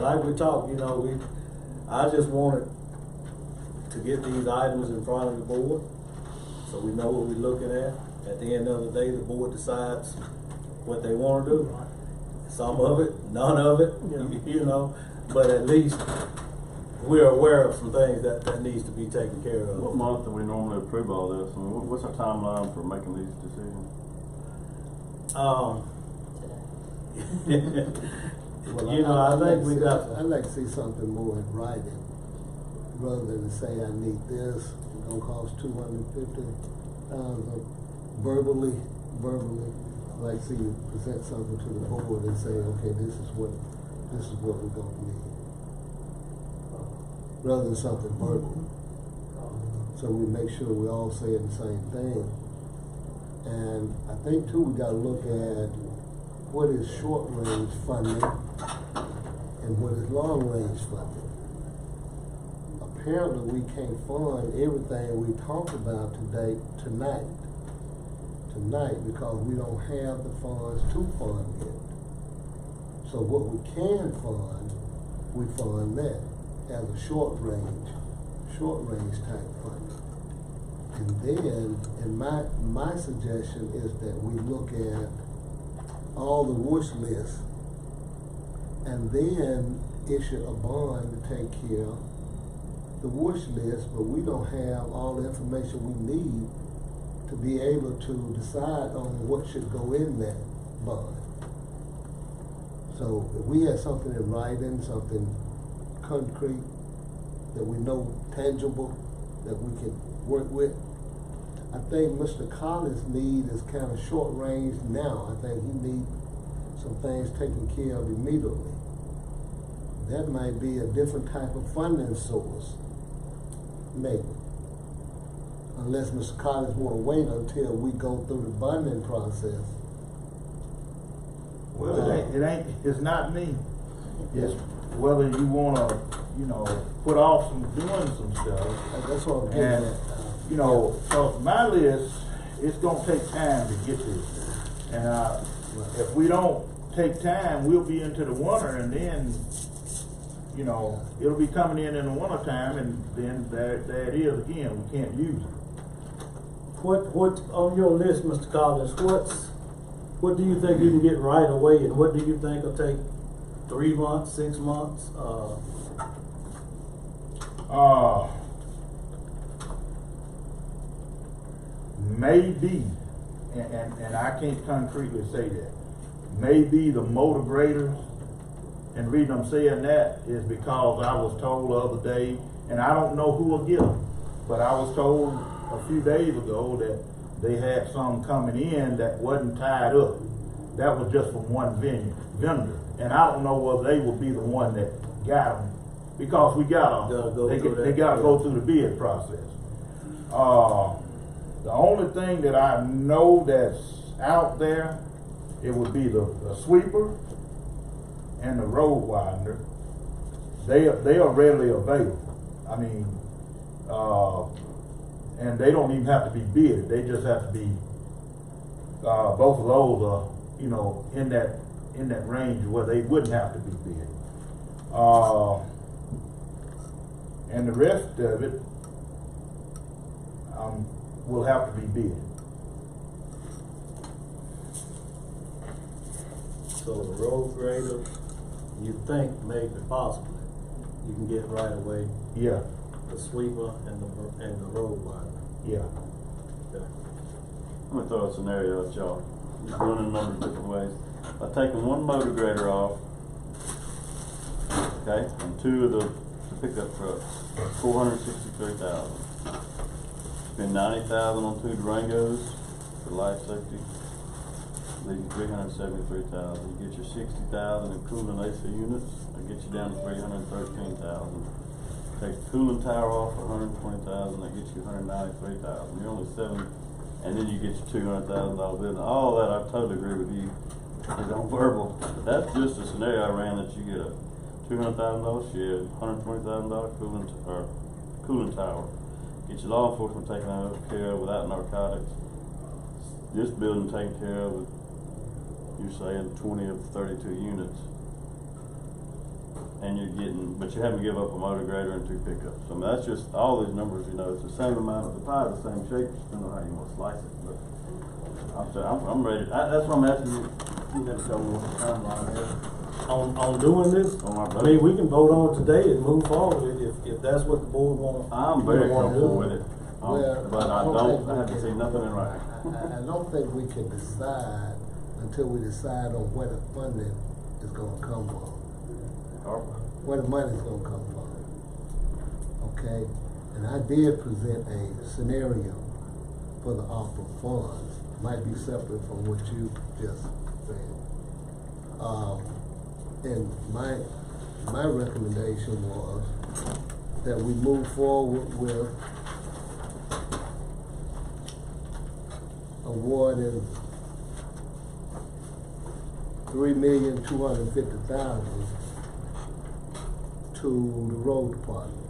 like we talked, you know, I just wanted to get these items in front of the board, so we know what we're looking at. At the end of the day, the board decides what they wanna do. Some of it, none of it, you know, but at least we're aware of some things that needs to be taken care of. What month do we normally approve all this? I mean, what's our timeline for making these decisions? You know, I think we got. I'd like to see something more in writing, rather than to say I need this, it's gonna cost $250,000. Verbally, I'd like to see you present something to the board and say, okay, this is what we're gonna need. Rather than something verbal. So we make sure we all saying the same thing. And I think too, we gotta look at what is short-range funding and what is long-range funding. Apparently, we can't fund everything we talked about tonight, because we don't have the funds to fund it. So what we can fund, we fund that as a short-range type funding. And then, and my suggestion is that we look at all the wish lists and then issue a bond to take care of the wish list, but we don't have all the information we need to be able to decide on what should go in that bond. So if we have something in writing, something concrete, that we know tangible, that we can work with, I think Mr. Collins' need is kind of short range now. I think he needs some things taken care of immediately. That might be a different type of funding source, maybe. Unless Mr. Collins want to wait until we go through the bonding process. Well, it's not me. It's whether you wanna, put off doing some stuff. That's what I'm getting And, at. so my list, it's gonna take time to get this. And, if we don't take time, we'll be into the winter and then, it'll be coming in the winter time and then there it is again, we can't use it. What on your list, Mr. Collins, what do you think you can get right away, and what do you think will take 3 months, 6 months? Maybe, and I can't concretely say that, maybe the motor graders, and the reason I'm saying that is because I was told the other day, and I don't know who will get them, but I was told a few days ago that they had some coming in that wasn't tied up. That was just from one vendor, and I don't know whether they will be the one that got them, because we got them. They gotta go through the bid process. The only thing that I know that's out there, it would be the sweeper and the road widener. They are readily available. I mean, and they don't even have to be bid. They just have to be. Both of those are, in that range where they wouldn't have to be bid. And the rest of it will have to be bid. So the road grader, you think maybe possibly you can get right away? Yeah, The sweeper and the road widener. yeah. Okay. I'm gonna throw a scenario at y'all. Just running a number of different ways. By taking one motor grader off, okay, and 2 of the pickup trucks, $463,000. Spend $90,000 on 2 Durangos for life safety, leaving $373,000. You get your $60,000 in cooling AC units, that gets you down to $313,000. Take the cooling tower off for $120,000, that gets you $193,000. You're only and then you get your $200,000 bill. All that, I totally agree with you. It's on verbal. But that's just a scenario I ran, that you get a $200,000 shed, $120,000 cooling tower. Get your law enforcement taken care of without narcotics. This building taken care of with, you're saying 20 of 32 units. and you're getting, but you're having to give up a motor grader and 2 pickups. I mean, that's just, all these numbers, you know, it's the same amount of the pie, the same shape, depending on how you wanna slice it, but I'm ready, that's why I'm asking you, you have to tell me what the timeline is. On doing this, On our I mean, budget. we can vote on it today and move forward if that's what the board wants. I'm very comfortable with it, Well, but I haven't seen nothing in writing. I don't think we can decide until we decide on where the funding is gonna come from, where the money's gonna come from. Okay, and I did present a scenario for the ARPA funds, might be separate from what you just said. And my recommendation was that we move forward with awarding $3,250,000 to the road department.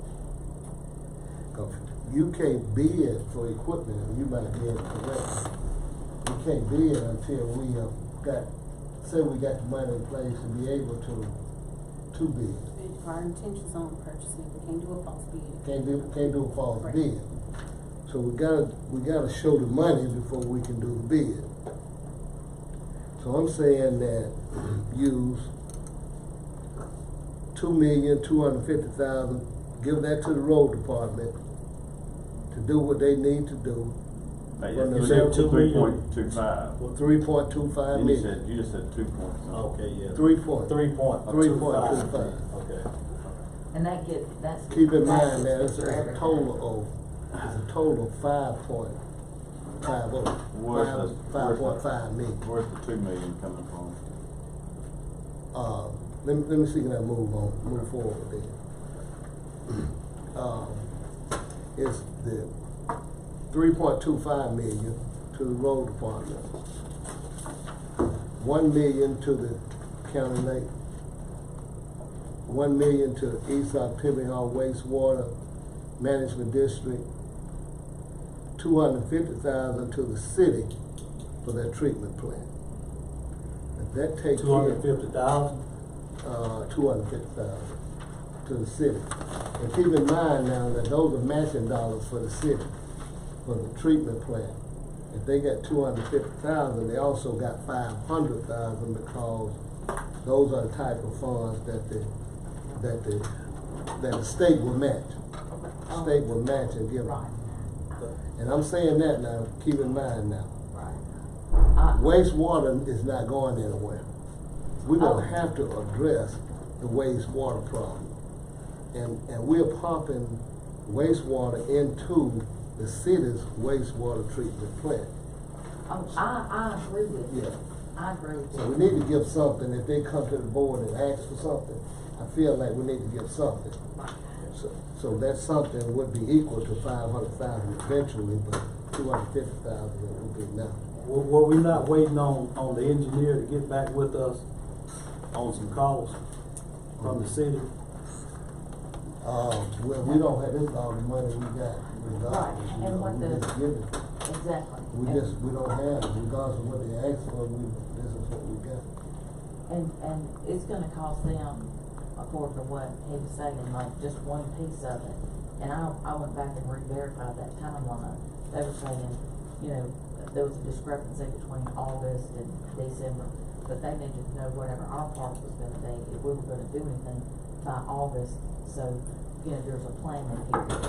'Cause you can't bid for equipment, and you might be able to correct. You can't bid until we have say we got the money in place to be able to bid. Our intentions on purchasing, we can't do a false bid. Can't do a false Right. bid. So we gotta show the money before we can do the bid. So I'm saying that use $2,250,000, give that to the road department to do what they need to do. You said 2 million. 3.25. $3.25 And you million. said, you just said 2 points. Okay, yeah. 3.25. 3.25. Okay. And that's. Keep in mind that's that it's for a everything. total of 5.50. Where's the- 5.5 million. Where's the 2 million coming from? Let me see, can I move forward then? It's the 3.25 million to the road department, 1 million to the county lake, 1 million to East Octavia Hall wastewater management district, 250,000 to the city for their treatment plant. If that takes care. 250,000? 250,000 to the city. And keep in mind now that those are matching dollars for the city, for the treatment plant. If they got 250,000, they also got 500,000 because those are the type of funds that the state will match. State will match and give them. Right, And I'm saying that now, keep in mind now. right. Wastewater is not going anywhere. We're gonna Oh. have to address the wastewater problem. And we're pumping wastewater into the city's wastewater treatment plant. Oh, I agree with you. Yeah. I agree with you. So we need to give something. If they come to the board and ask for something, I feel like we need to give something. So that something would be equal to 500,000 eventually, but 250,000 it would be now. Were we not waiting on the engineer to get back with us on some calls from the city? Well, we don't have, this is all the money we got. Right, and what We the- just give it. Exactly. We don't have, regardless of what they ask for, this is what we got. And it's gonna cost them, according to what he was saying, like just one piece of it. And I went back and re-verified that timeline. They were saying, you know, there was a discrepancy between August and December, but they needed to know whatever our part was gonna be, if we were gonna do anything by August. So, you know, there's a planning period,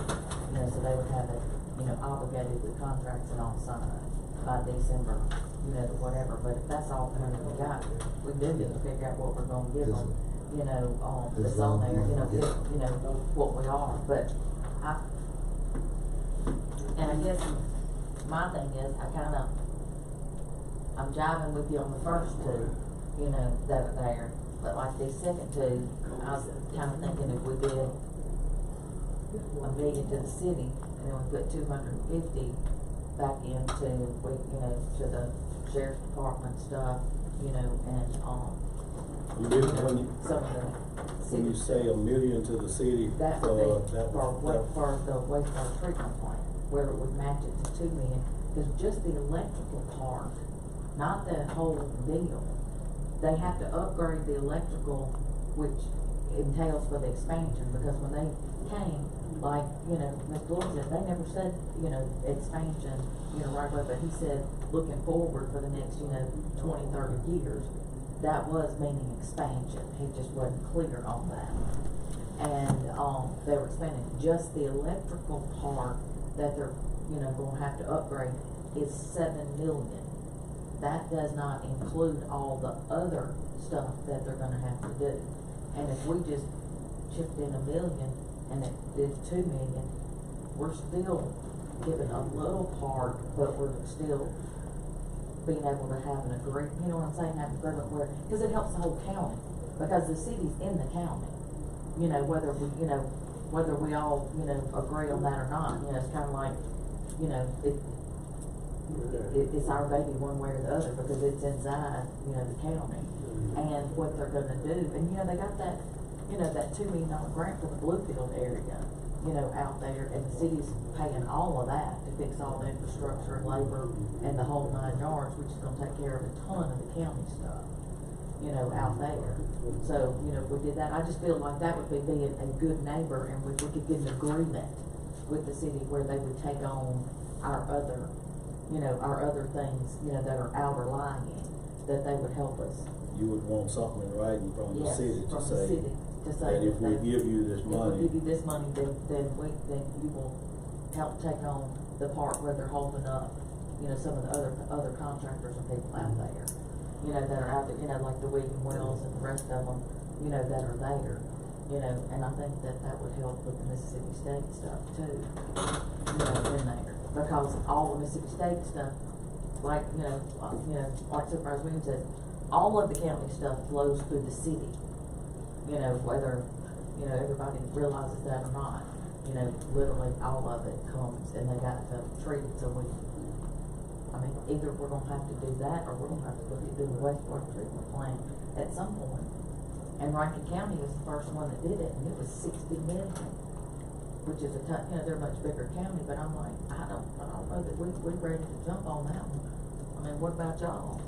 you know, so they would have it, you know, obligated with contracts and all signed by December, you know, whatever. But if that's all the money we got, we do need to figure out what we're gonna give them, you know, that's on there, you know, you know, what we are. But and I guess my thing is, I'm jiving with you on the first two, you know, that are there. But like these second two, I was kinda thinking if we did $1 million to the city, and then we put 250 back into, you know, to the sheriff's department stuff, you know, and, You did, when you city. say $1 million to the city, That would be that for was, the wastewater treatment plant, where it would match it to 2 million, because just the electrical part, not the whole deal. They have to upgrade the electrical, which entails for the expansion, because when they came, like, you know, Ms. Floyd said, they never said, you know, expansion, you know, right away, but he said, looking forward for the next, you know, 20, 30 years, that was meaning expansion, he just wasn't clear on that. And, they were expanding, just the electrical part that they're, you know, gonna have to upgrade is $7 million. That does not include all the other stuff that they're gonna have to do. And if we just chipped in $1 million and it did $2 million, we're still giving a little part, but we're still being able to have an agreement, you know what I'm saying, have an agreement where, cause it helps the whole county, because the city's in the county. You know, whether we all, you know, agree on that or not, you know, it's kinda like, you know, it's our baby one way or the other, because it's inside, you know, the county. And what they're gonna do, and you know, they got that, you know, that $2 million grant for the Bluefield area, you know, out there, and the city's paying all of that to fix all the infrastructure and labor and the whole 9 yards, which is gonna take care of a ton of the county stuff, you know, out there. So, you know, if we did that, I just feel like that would be being a good neighbor, and we could get an agreement with the city where they would take on our other, you know, our other things, you know, that are outer lying, that they would help us. You would want something in writing from the Yes, city to from the say, city, to say that if we that give you this money. If we give you this money, then you will help take on the part where they're holding up, you know, some of the other contractors and people out there, you know, that are out there, you know, like the William Wells and the rest of them, you know, that are there, you know, and I think that would help with the Mississippi State stuff too, you know, in there, because all the Mississippi State stuff, like, you know, like Supervisor Williams said, all of the county stuff flows through the city, you know, whether, you know, everybody realizes that or not, you know, literally all of it comes, and they got to treat it, so I mean, either we're gonna have to do that, or we're gonna have to look at doing a wastewater treatment plant at some point. And Rankin County was the first one that did it, and it was $60 million, which is a ton, you know, they're a much bigger county, but I'm like, I don't know that we're ready to jump on that one. I mean, what about y'all?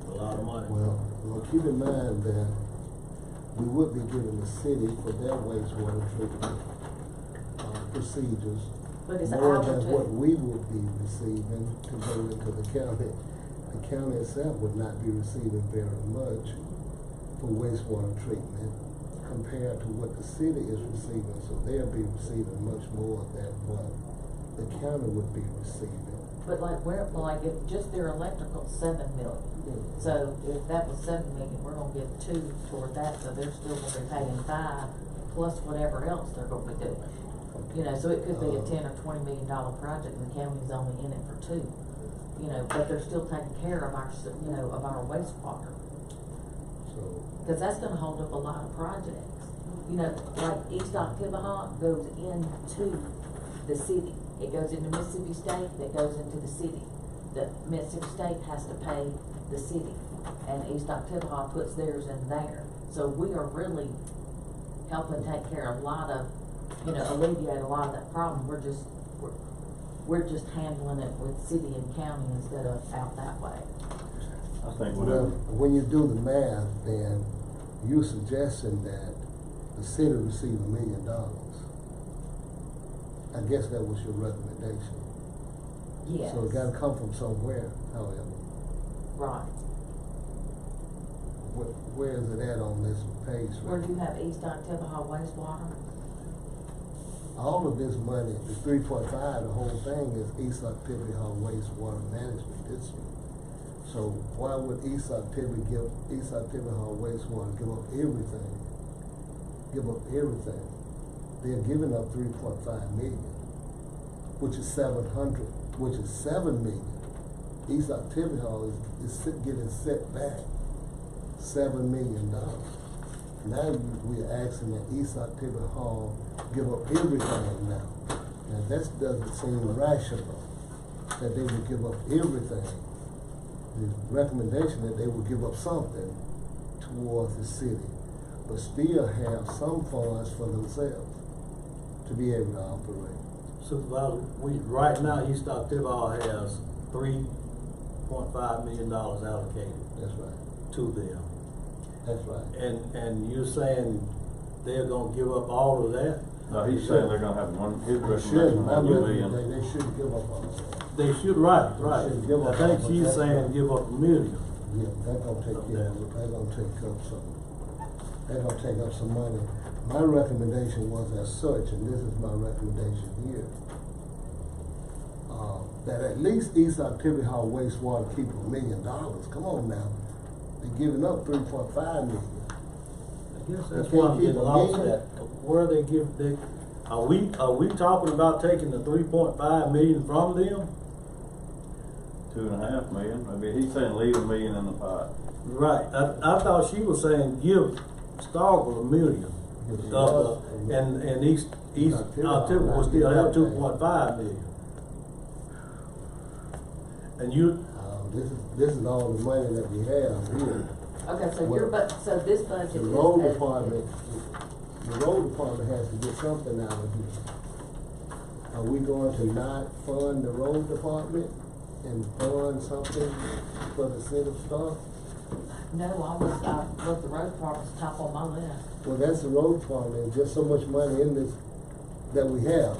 A lot of money. Well, keep in mind that we would be giving the city for their wastewater treatment procedures But it's more our than too. what we would be receiving to go into the county. The county itself would not be receiving very much for wastewater treatment compared to what the city is receiving, so they'll be receiving much more than what the county would be receiving. But like if just their electrical, $7 million. So if that was $7 million, we're gonna give 2 toward that, so they're still gonna be paying 5 plus whatever else they're gonna be doing. You know, so it could be a $10 or $20 million project, and the county's only in it for 2. You know, but they're still taking care of our, you know, of our wastewater. So, Cause that's gonna hold up a lot of projects. You know, like East Oktibbeha goes into the city. It goes into Mississippi State, that goes into the city. The Mississippi State has to pay the city, and East Oktibbeha puts theirs in there. So we are really helping take care of a lot of, you know, alleviate a lot of that problem. We're just handling it with city and county instead of out that way. I think well, whatever. when you do the math, then you're suggesting that the city receive $1 million. I guess that was your recommendation. Yes. So it gotta come from somewhere, however. Right. Where is it at on this page? Where you have East Oktibbeha wastewater? All of this money, the 3.5, the whole thing is East Oktibbeha Wastewater Management District. So why would East Oktibbeha Wastewater give up everything? Give up everything. They're giving up 3.5 million, which is 700, which is 7 million. East Oktibbeha is getting set back $7 million. Now we're asking that East Oktibbeha give up everything now. Now that doesn't seem rational, that they would give up everything. The recommendation that they would give up something towards the city, but still have some funds for themselves to be able to operate. Supervisor, right now, East Oktibbeha has $3.5 million allocated That's right. to them. That's right. And you're saying they're gonna give up all of that? No, he's saying they're gonna have one, his They recommendation, shouldn't, my 1 million. recommendation, they shouldn't give up all of that. They should, right. They should give I up think all, she's but saying that's- give up $1 million. Yeah, they're gonna take care of it, they're gonna take up some, they're gonna take up some money. My recommendation was as such, and this is my recommendation here, that at least East Activity Hall wastewater keep $1 million. Come on now, they're giving up 3.5 million. I guess that's They why can't I'm keep getting a lost million? at. Where they give, are we talking about taking the 3.5 million from them? 2.5 million. I mean, he's saying leave $1 million in the pot. Right, I thought she was saying give Starkville $1 million. And East Activity will still have 2.5 million. And you, This is all the money that we have here. Okay, so your so this budget The is. road as- department, has to get something out of here. Are we going to not fund the road department and fund something for the city of Stark? No, look, the road department's top on my list. Well, that's the road department, just so much money in this that we have.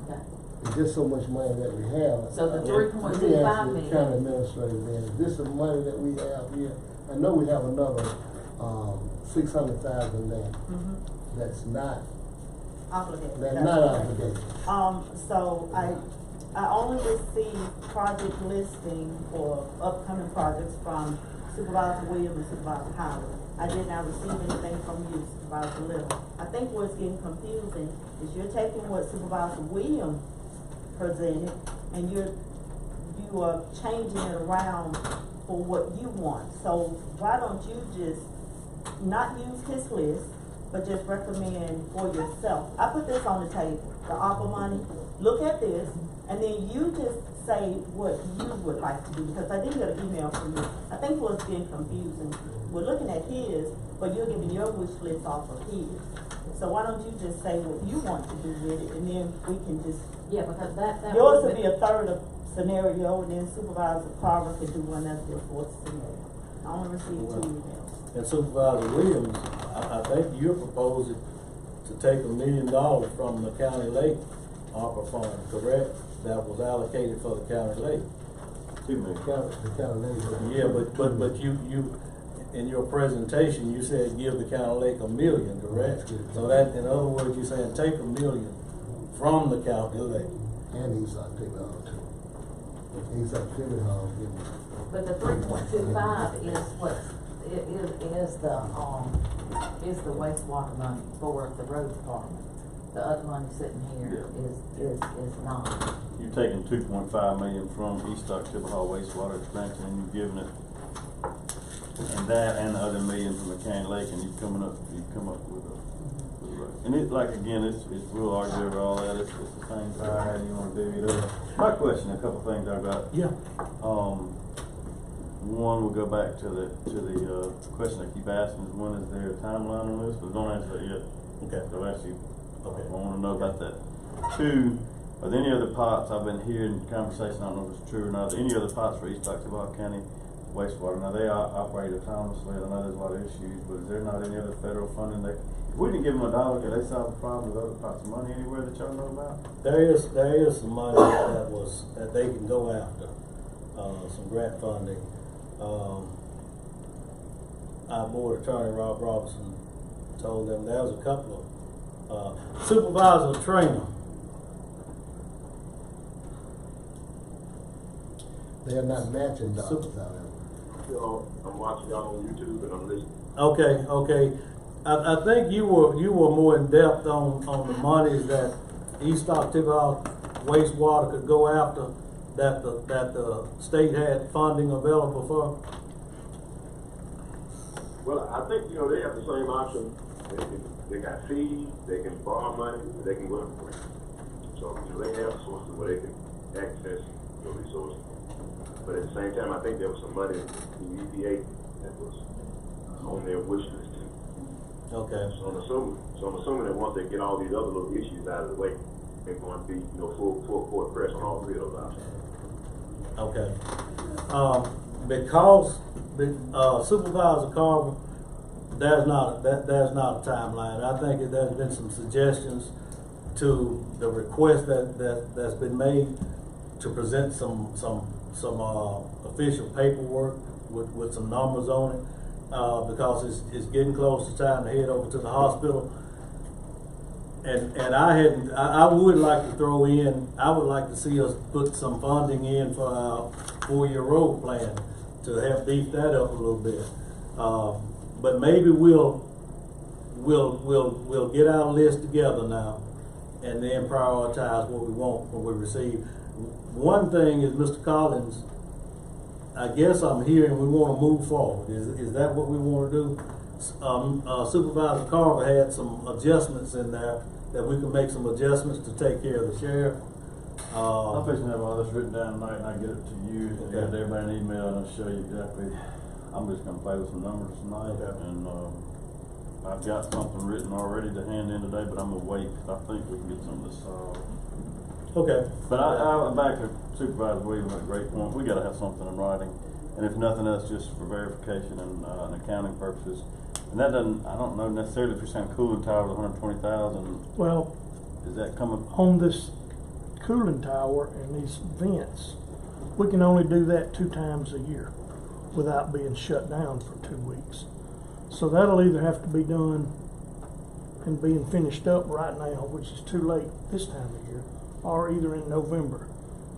Okay. It's just so much money that we have. So the Let me ask the 3.25 million. county administrator then, is this the money that we have here? I know we have another, 600,000 there. Mhm. That's not, Obligated. that's That's not correct. obligated. So I only received project listing for upcoming projects from Supervisor Williams and Supervisor Howard. I did not receive anything from you, Supervisor Little. I think what's getting confusing is you're taking what Supervisor Williams presented and you are changing it around for what you want. So why don't you just not use his list, but just recommend for yourself? I put this on the table, the ARPA money, look at this, and then you just say what you would like to do, because I didn't get an email from you. I think what's getting confusing, we're looking at his, but you're giving your wish list off of his. So why don't you just say what you want to do with it, and then we can just, Yeah, because that. yours would be a third of scenario, and then Supervisor Carver could do one that's your fourth scenario. I only received 2 emails. and Supervisor Williams, I think you're proposing to take $1 million from the county lake ARPA fund, correct? That was allocated for the county lake. 2 million. The county lady. Yeah, but you, in your presentation, you said give the county lake $1 million, correct? So that, in other words, you're saying take $1 million from the county lake. And East Activity Hall too. East Activity Hall, But the 3.25 is what, is the wastewater money for the road department. The other money sitting here is not. You're taking 2.5 million from East October Hall wastewater expansion and you're giving it, and that and the other $1 million from the county lake, and you come up with a, and it, like, again, we'll argue over all that, it's the same pie, how do you wanna do it? My question, a couple things I've got. Yeah. One, we'll go back to the question I keep asking, is when is there a timeline on this? But don't answer that yet. Okay. So actually, Okay. I wanna know about that. Two, are there any other pots, I've been hearing conversation, I don't know if it's true or not, are there any other pots for East Octavia County wastewater? Now, they operate autonomously, I know there's a lot of issues, but is there not any other federal funding that, if we didn't give them $1, could they solve the problem with other pots of money anywhere that y'all know about? There is some money that they can go after, some grant funding. Our board attorney, Rob Robinson, told them there was a couple of, Supervisor Trainer. they're not matching dollars, however. I'm watching y'all on YouTube and I'm listening. Okay. I think you were more in depth on the monies that East Octavia wastewater could go after, that the state had funding available for. Well, I think, they have the same option. They got fees, they can borrow money, they can go to grant. So, they have sources where they can access the resources. But at the same time, I think there was some money in the EPA that was on their wish list too. Okay. So I'm assuming that once they get all these other little issues out of the way, they're going to be, full court press on all 3 of those options. Okay. Because Supervisor Carver there's not a timeline. I think there's been some suggestions to the request that's been made to present some official paperwork with some numbers on it, because it's getting close to time to head over to the hospital. And I would like to throw in, I would like to see us put some funding in for our 4-year road plan to help beef that up a little bit. But maybe we'll get our list together now and then prioritize what we want when we receive. One thing is, Mr. Collins, I guess I'm hearing we want to move forward. Is that what we want to do? Supervisor Carver had some adjustments in there that we can make some adjustments to take care of the sheriff. I'm fixing to have all this written down tonight and I get it to you, and Okay. get everybody an email and I'll show you exactly. I'm just gonna play with some numbers tonight, Okay. and, I've got something written already to hand in today, but I'm gonna wait, 'cause I think we can get some of this solved. Okay. But I'm back to Supervisor Williams at a great point. We gotta have something in writing, and if nothing else, just for verification and accounting purposes. And that doesn't, I don't know necessarily if you're saying cooling tower with 120,000, Well, is that coming? on this cooling tower and these vents, we can only do that 2 times a year without being shut down for 2 weeks. So that'll either have to be done and being finished up right now, which is too late this time of year, or either in November.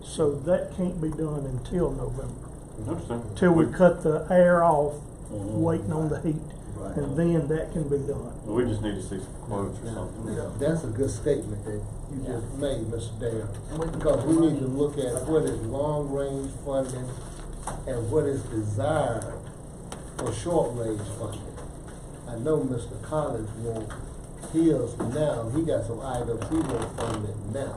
So that can't be done until November, Interesting. till we cut the air off, Mhm. waiting on the heat, Right. and then that can be done. We just need to see some quotes or Now, something. that's a good statement that you just made, Mr. Dale. And we can Because put we money- need to look at what is long-range funding and what is desired for short-range funding. I know Mr. Collins wants his now, he got some items he wants funded now.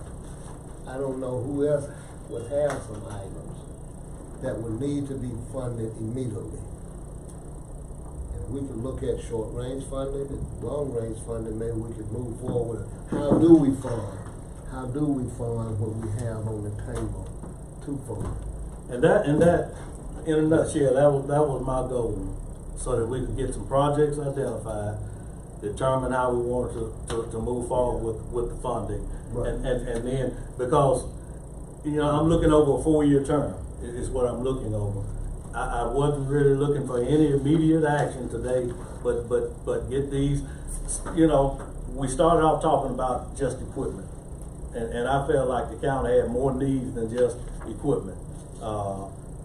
I don't know who else would have some items that would need to be funded immediately. And we can look at short-range funding and long-range funding, maybe we could move forward. How do we fund? How do we fund what we have on the table to fund? And that, in a nutshell, that was my goal, so that we could get some projects identified, determine how we wanted to move forward with the funding. Right. And then, because, I'm looking over a 4-year term, is what I'm looking over. I wasn't really looking for any immediate action today, but get these, we started off talking about just equipment. And I felt like the county had more needs than just equipment.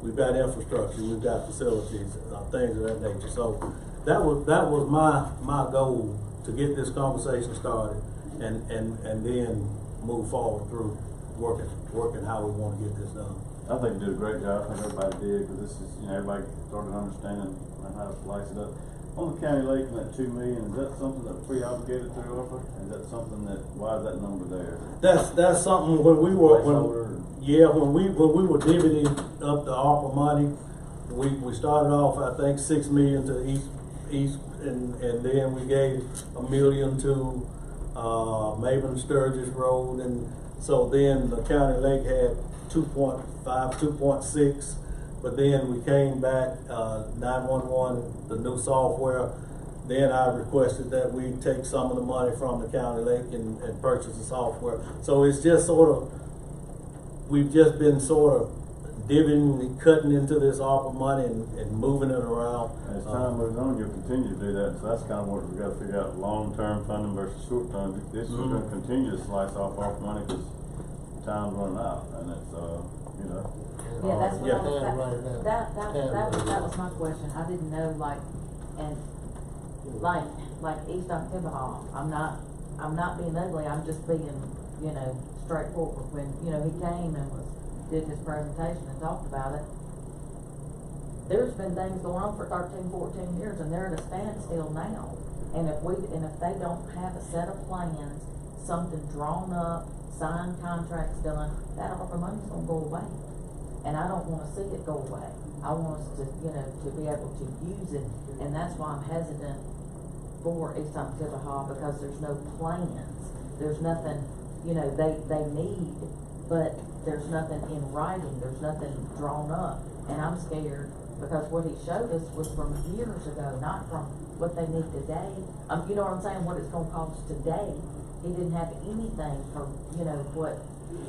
We've got infrastructure, we've got facilities, things of that nature. So that was my goal, to get this conversation started and then move forward through working how we want to get this done. I think you did a great job. I think everybody did, because this is, everybody started understanding how to slice it up. On the county lake and that 2 million, is that something that we obligated through ARPA? Is that something why is that number there? That's something when we were, Placeholder. when we were divvying up the ARPA money, we started off, I think, 6 million to east, and then we gave $1 million to, Maven Sturgis Road, and so then the county lake had 2.5, 2.6, but then we came back, 911, the new software. Then I requested that we take some of the money from the county lake and purchase the software. So it's just we've just been sort of divvying and cutting into this ARPA money and moving it around. As time moves on, you'll continue to do that, so that's kind of what we've got to figure out, long-term funding versus short-term. This is going to continue to slice off ARPA money, because time's running out, and it's, Yeah, that's what Yeah. I was, Right now. that was my question. I didn't know, like East October Hall, I'm not being ugly, I'm just being, straightforward. When, he came and did his presentation and talked about it, there's been things going on for 13, 14 years, and they're at a standstill now. And if they don't have a set of plans, something drawn up, signed contracts done, that ARPA money's gonna go away. And I don't wanna see it go away. I want us to, to be able to use it, and that's why I'm hesitant for East October Hall, because there's no plans. There's nothing, they need, but there's nothing in writing, there's nothing drawn up. And I'm scared, because what he showed us was from years ago, not from what they need today. You know what I'm saying, what it's gonna cost today. He didn't have anything for, you know,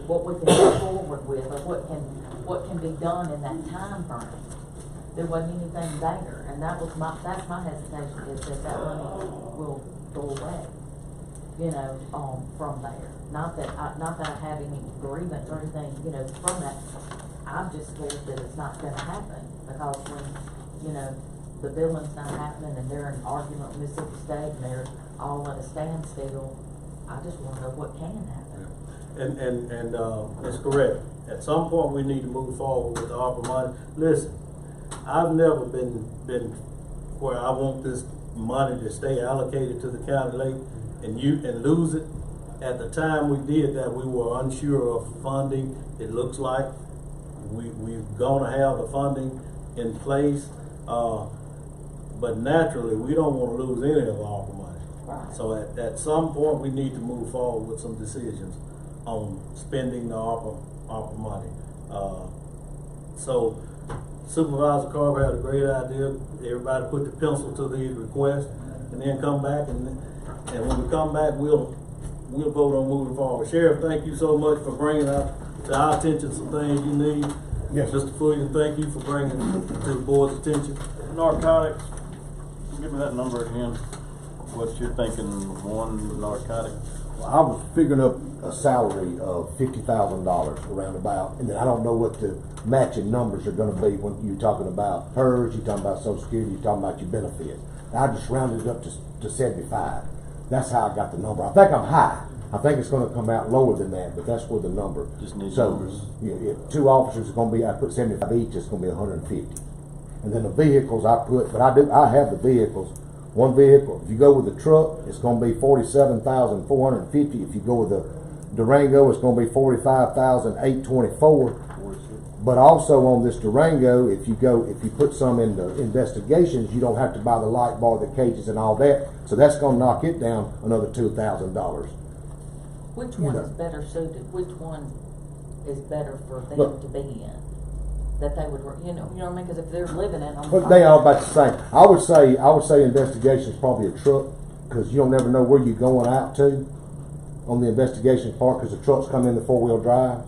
what we can move forward with, or what can be done in that time frame. There wasn't anything there, and that's my hesitation, is that money will go away, you know, from there. Not that I have any grievance or anything, you know, from that. I'm just scared that it's not gonna happen, because when, you know, the billing's not happening, and they're in argument with Mississippi State, and they're all at a standstill, I just wanna know what can happen. And it's correct. At some point, we need to move forward with the ARPA money. Listen, I've never been where I want this money to stay allocated to the county lake and lose it. At the time we did that, we were unsure of funding. It looks like we're gonna have the funding in place, but naturally, we don't wanna lose any of our ARPA money. Right. So at some point, we need to move forward with some decisions on spending the ARPA money. So Supervisor Carver had a great idea. Everybody put the pencil to these requests, and then come back, and when we come back, we'll vote on moving forward. Sheriff, thank you so much for bringing up to our attention some things you need. Yes. Mr. Fulton, thank you for bringing it to the board's attention. Narcotics, give me that number again. What you're thinking, one narcotic? I was figuring up a salary of $50,000 around about, and then I don't know what the matching numbers are gonna be when you're talking about PERS, you're talking about Social Security, you're talking about your benefits. I just rounded it up to 75. That's how I got the number. I think I'm high. I think it's gonna come out lower than that, but that's where the number. Just need so, numbers. If 2 officers is gonna be, I put 75 each, it's gonna be 150. And then the vehicles I put, but I have the vehicles. One vehicle, if you go with the truck, it's gonna be $47,450. If you go with the Durango, it's gonna be $45,824. But also on this Durango, if you put some in the investigations, you don't have to buy the light bar, the cages, and all that. So that's gonna knock it down another $2,000. Which one is better suited? Which one is better for them Look, to be in? That they would, you know what I mean? Because if they're living in them, But they all about the same. I would say investigations probably a truck, because you don't never know where you're going out to on the investigations part, because the trucks come in the 4-wheel drive.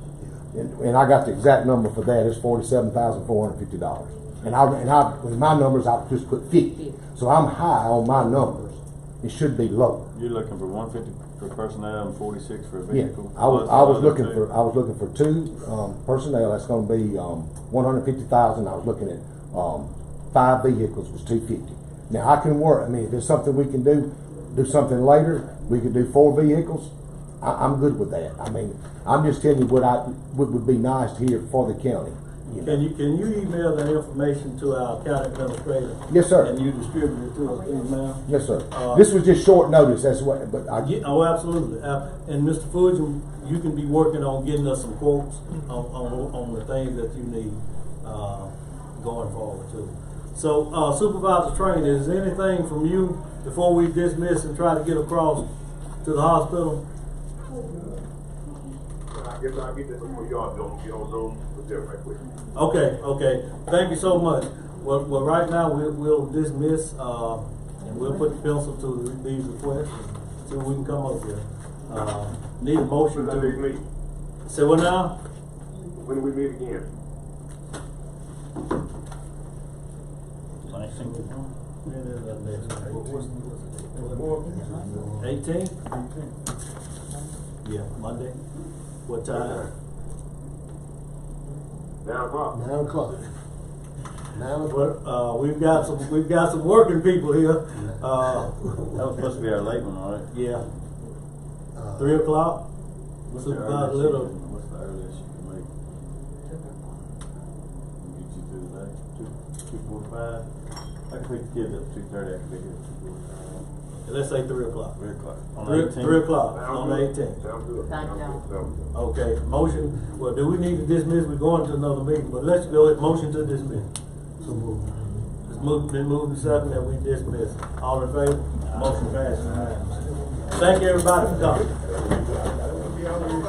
And I got the exact number for that. It's $47,450. And with my numbers, I just put 50. So I'm high on my numbers. It should be low. You're looking for 150 for personnel and 46 for a Yeah, vehicle. I was looking for 2 personnel. That's going to be 150,000. I was looking at 5 vehicles was 250. Now I can work. I mean, if there's something we can do something later. We could do 4 vehicles. I'm good with that. I mean, I'm just telling you what would be nice here for the county. You know? Can you email that information to our county administrator? Yes, sir. And you distribute it to us, please, ma'am? Yes, sir. This was just short notice. That's what. But Yeah, oh, absolutely. And Mr. Fulton, you can be working on getting us some quotes on the things that you need going forward too. So, Supervisor Train, is there anything from you before we dismiss and try to get across to the hospital? I guess I'll get this before y'all don't get on Zoom with them right quick. Okay. Thank you so much. Well, right now we'll dismiss and we'll put the pencil to these requests and see what we can come up with. Need a motion When do we to meet? say what now? When do we meet again? What's the 18th? Yeah, Monday. What time? 9 o'clock. 9 o'clock. 9 o'clock. Well, we've got some working people here. That was supposed to be our late one, right? Yeah. 3 o'clock. What's the Supervisor earliest Little. what's the earliest you can make? Get you through the day, 2:45. I can pick the kids up 2:30. I can pick it up 2:45. Let's say 3 o'clock. 3 o'clock. On 3 18th. o'clock Sounds on the good. 18th. Sounds good. Thank Sounds y'all. good. Sounds good. Okay, motion. Well, do we need to dismiss? We're going to another meeting, but let's go ahead. Motion to dismiss. So move. Been moved and second that we dismiss. All in favor? Motion passes. Thank you, everybody, for coming.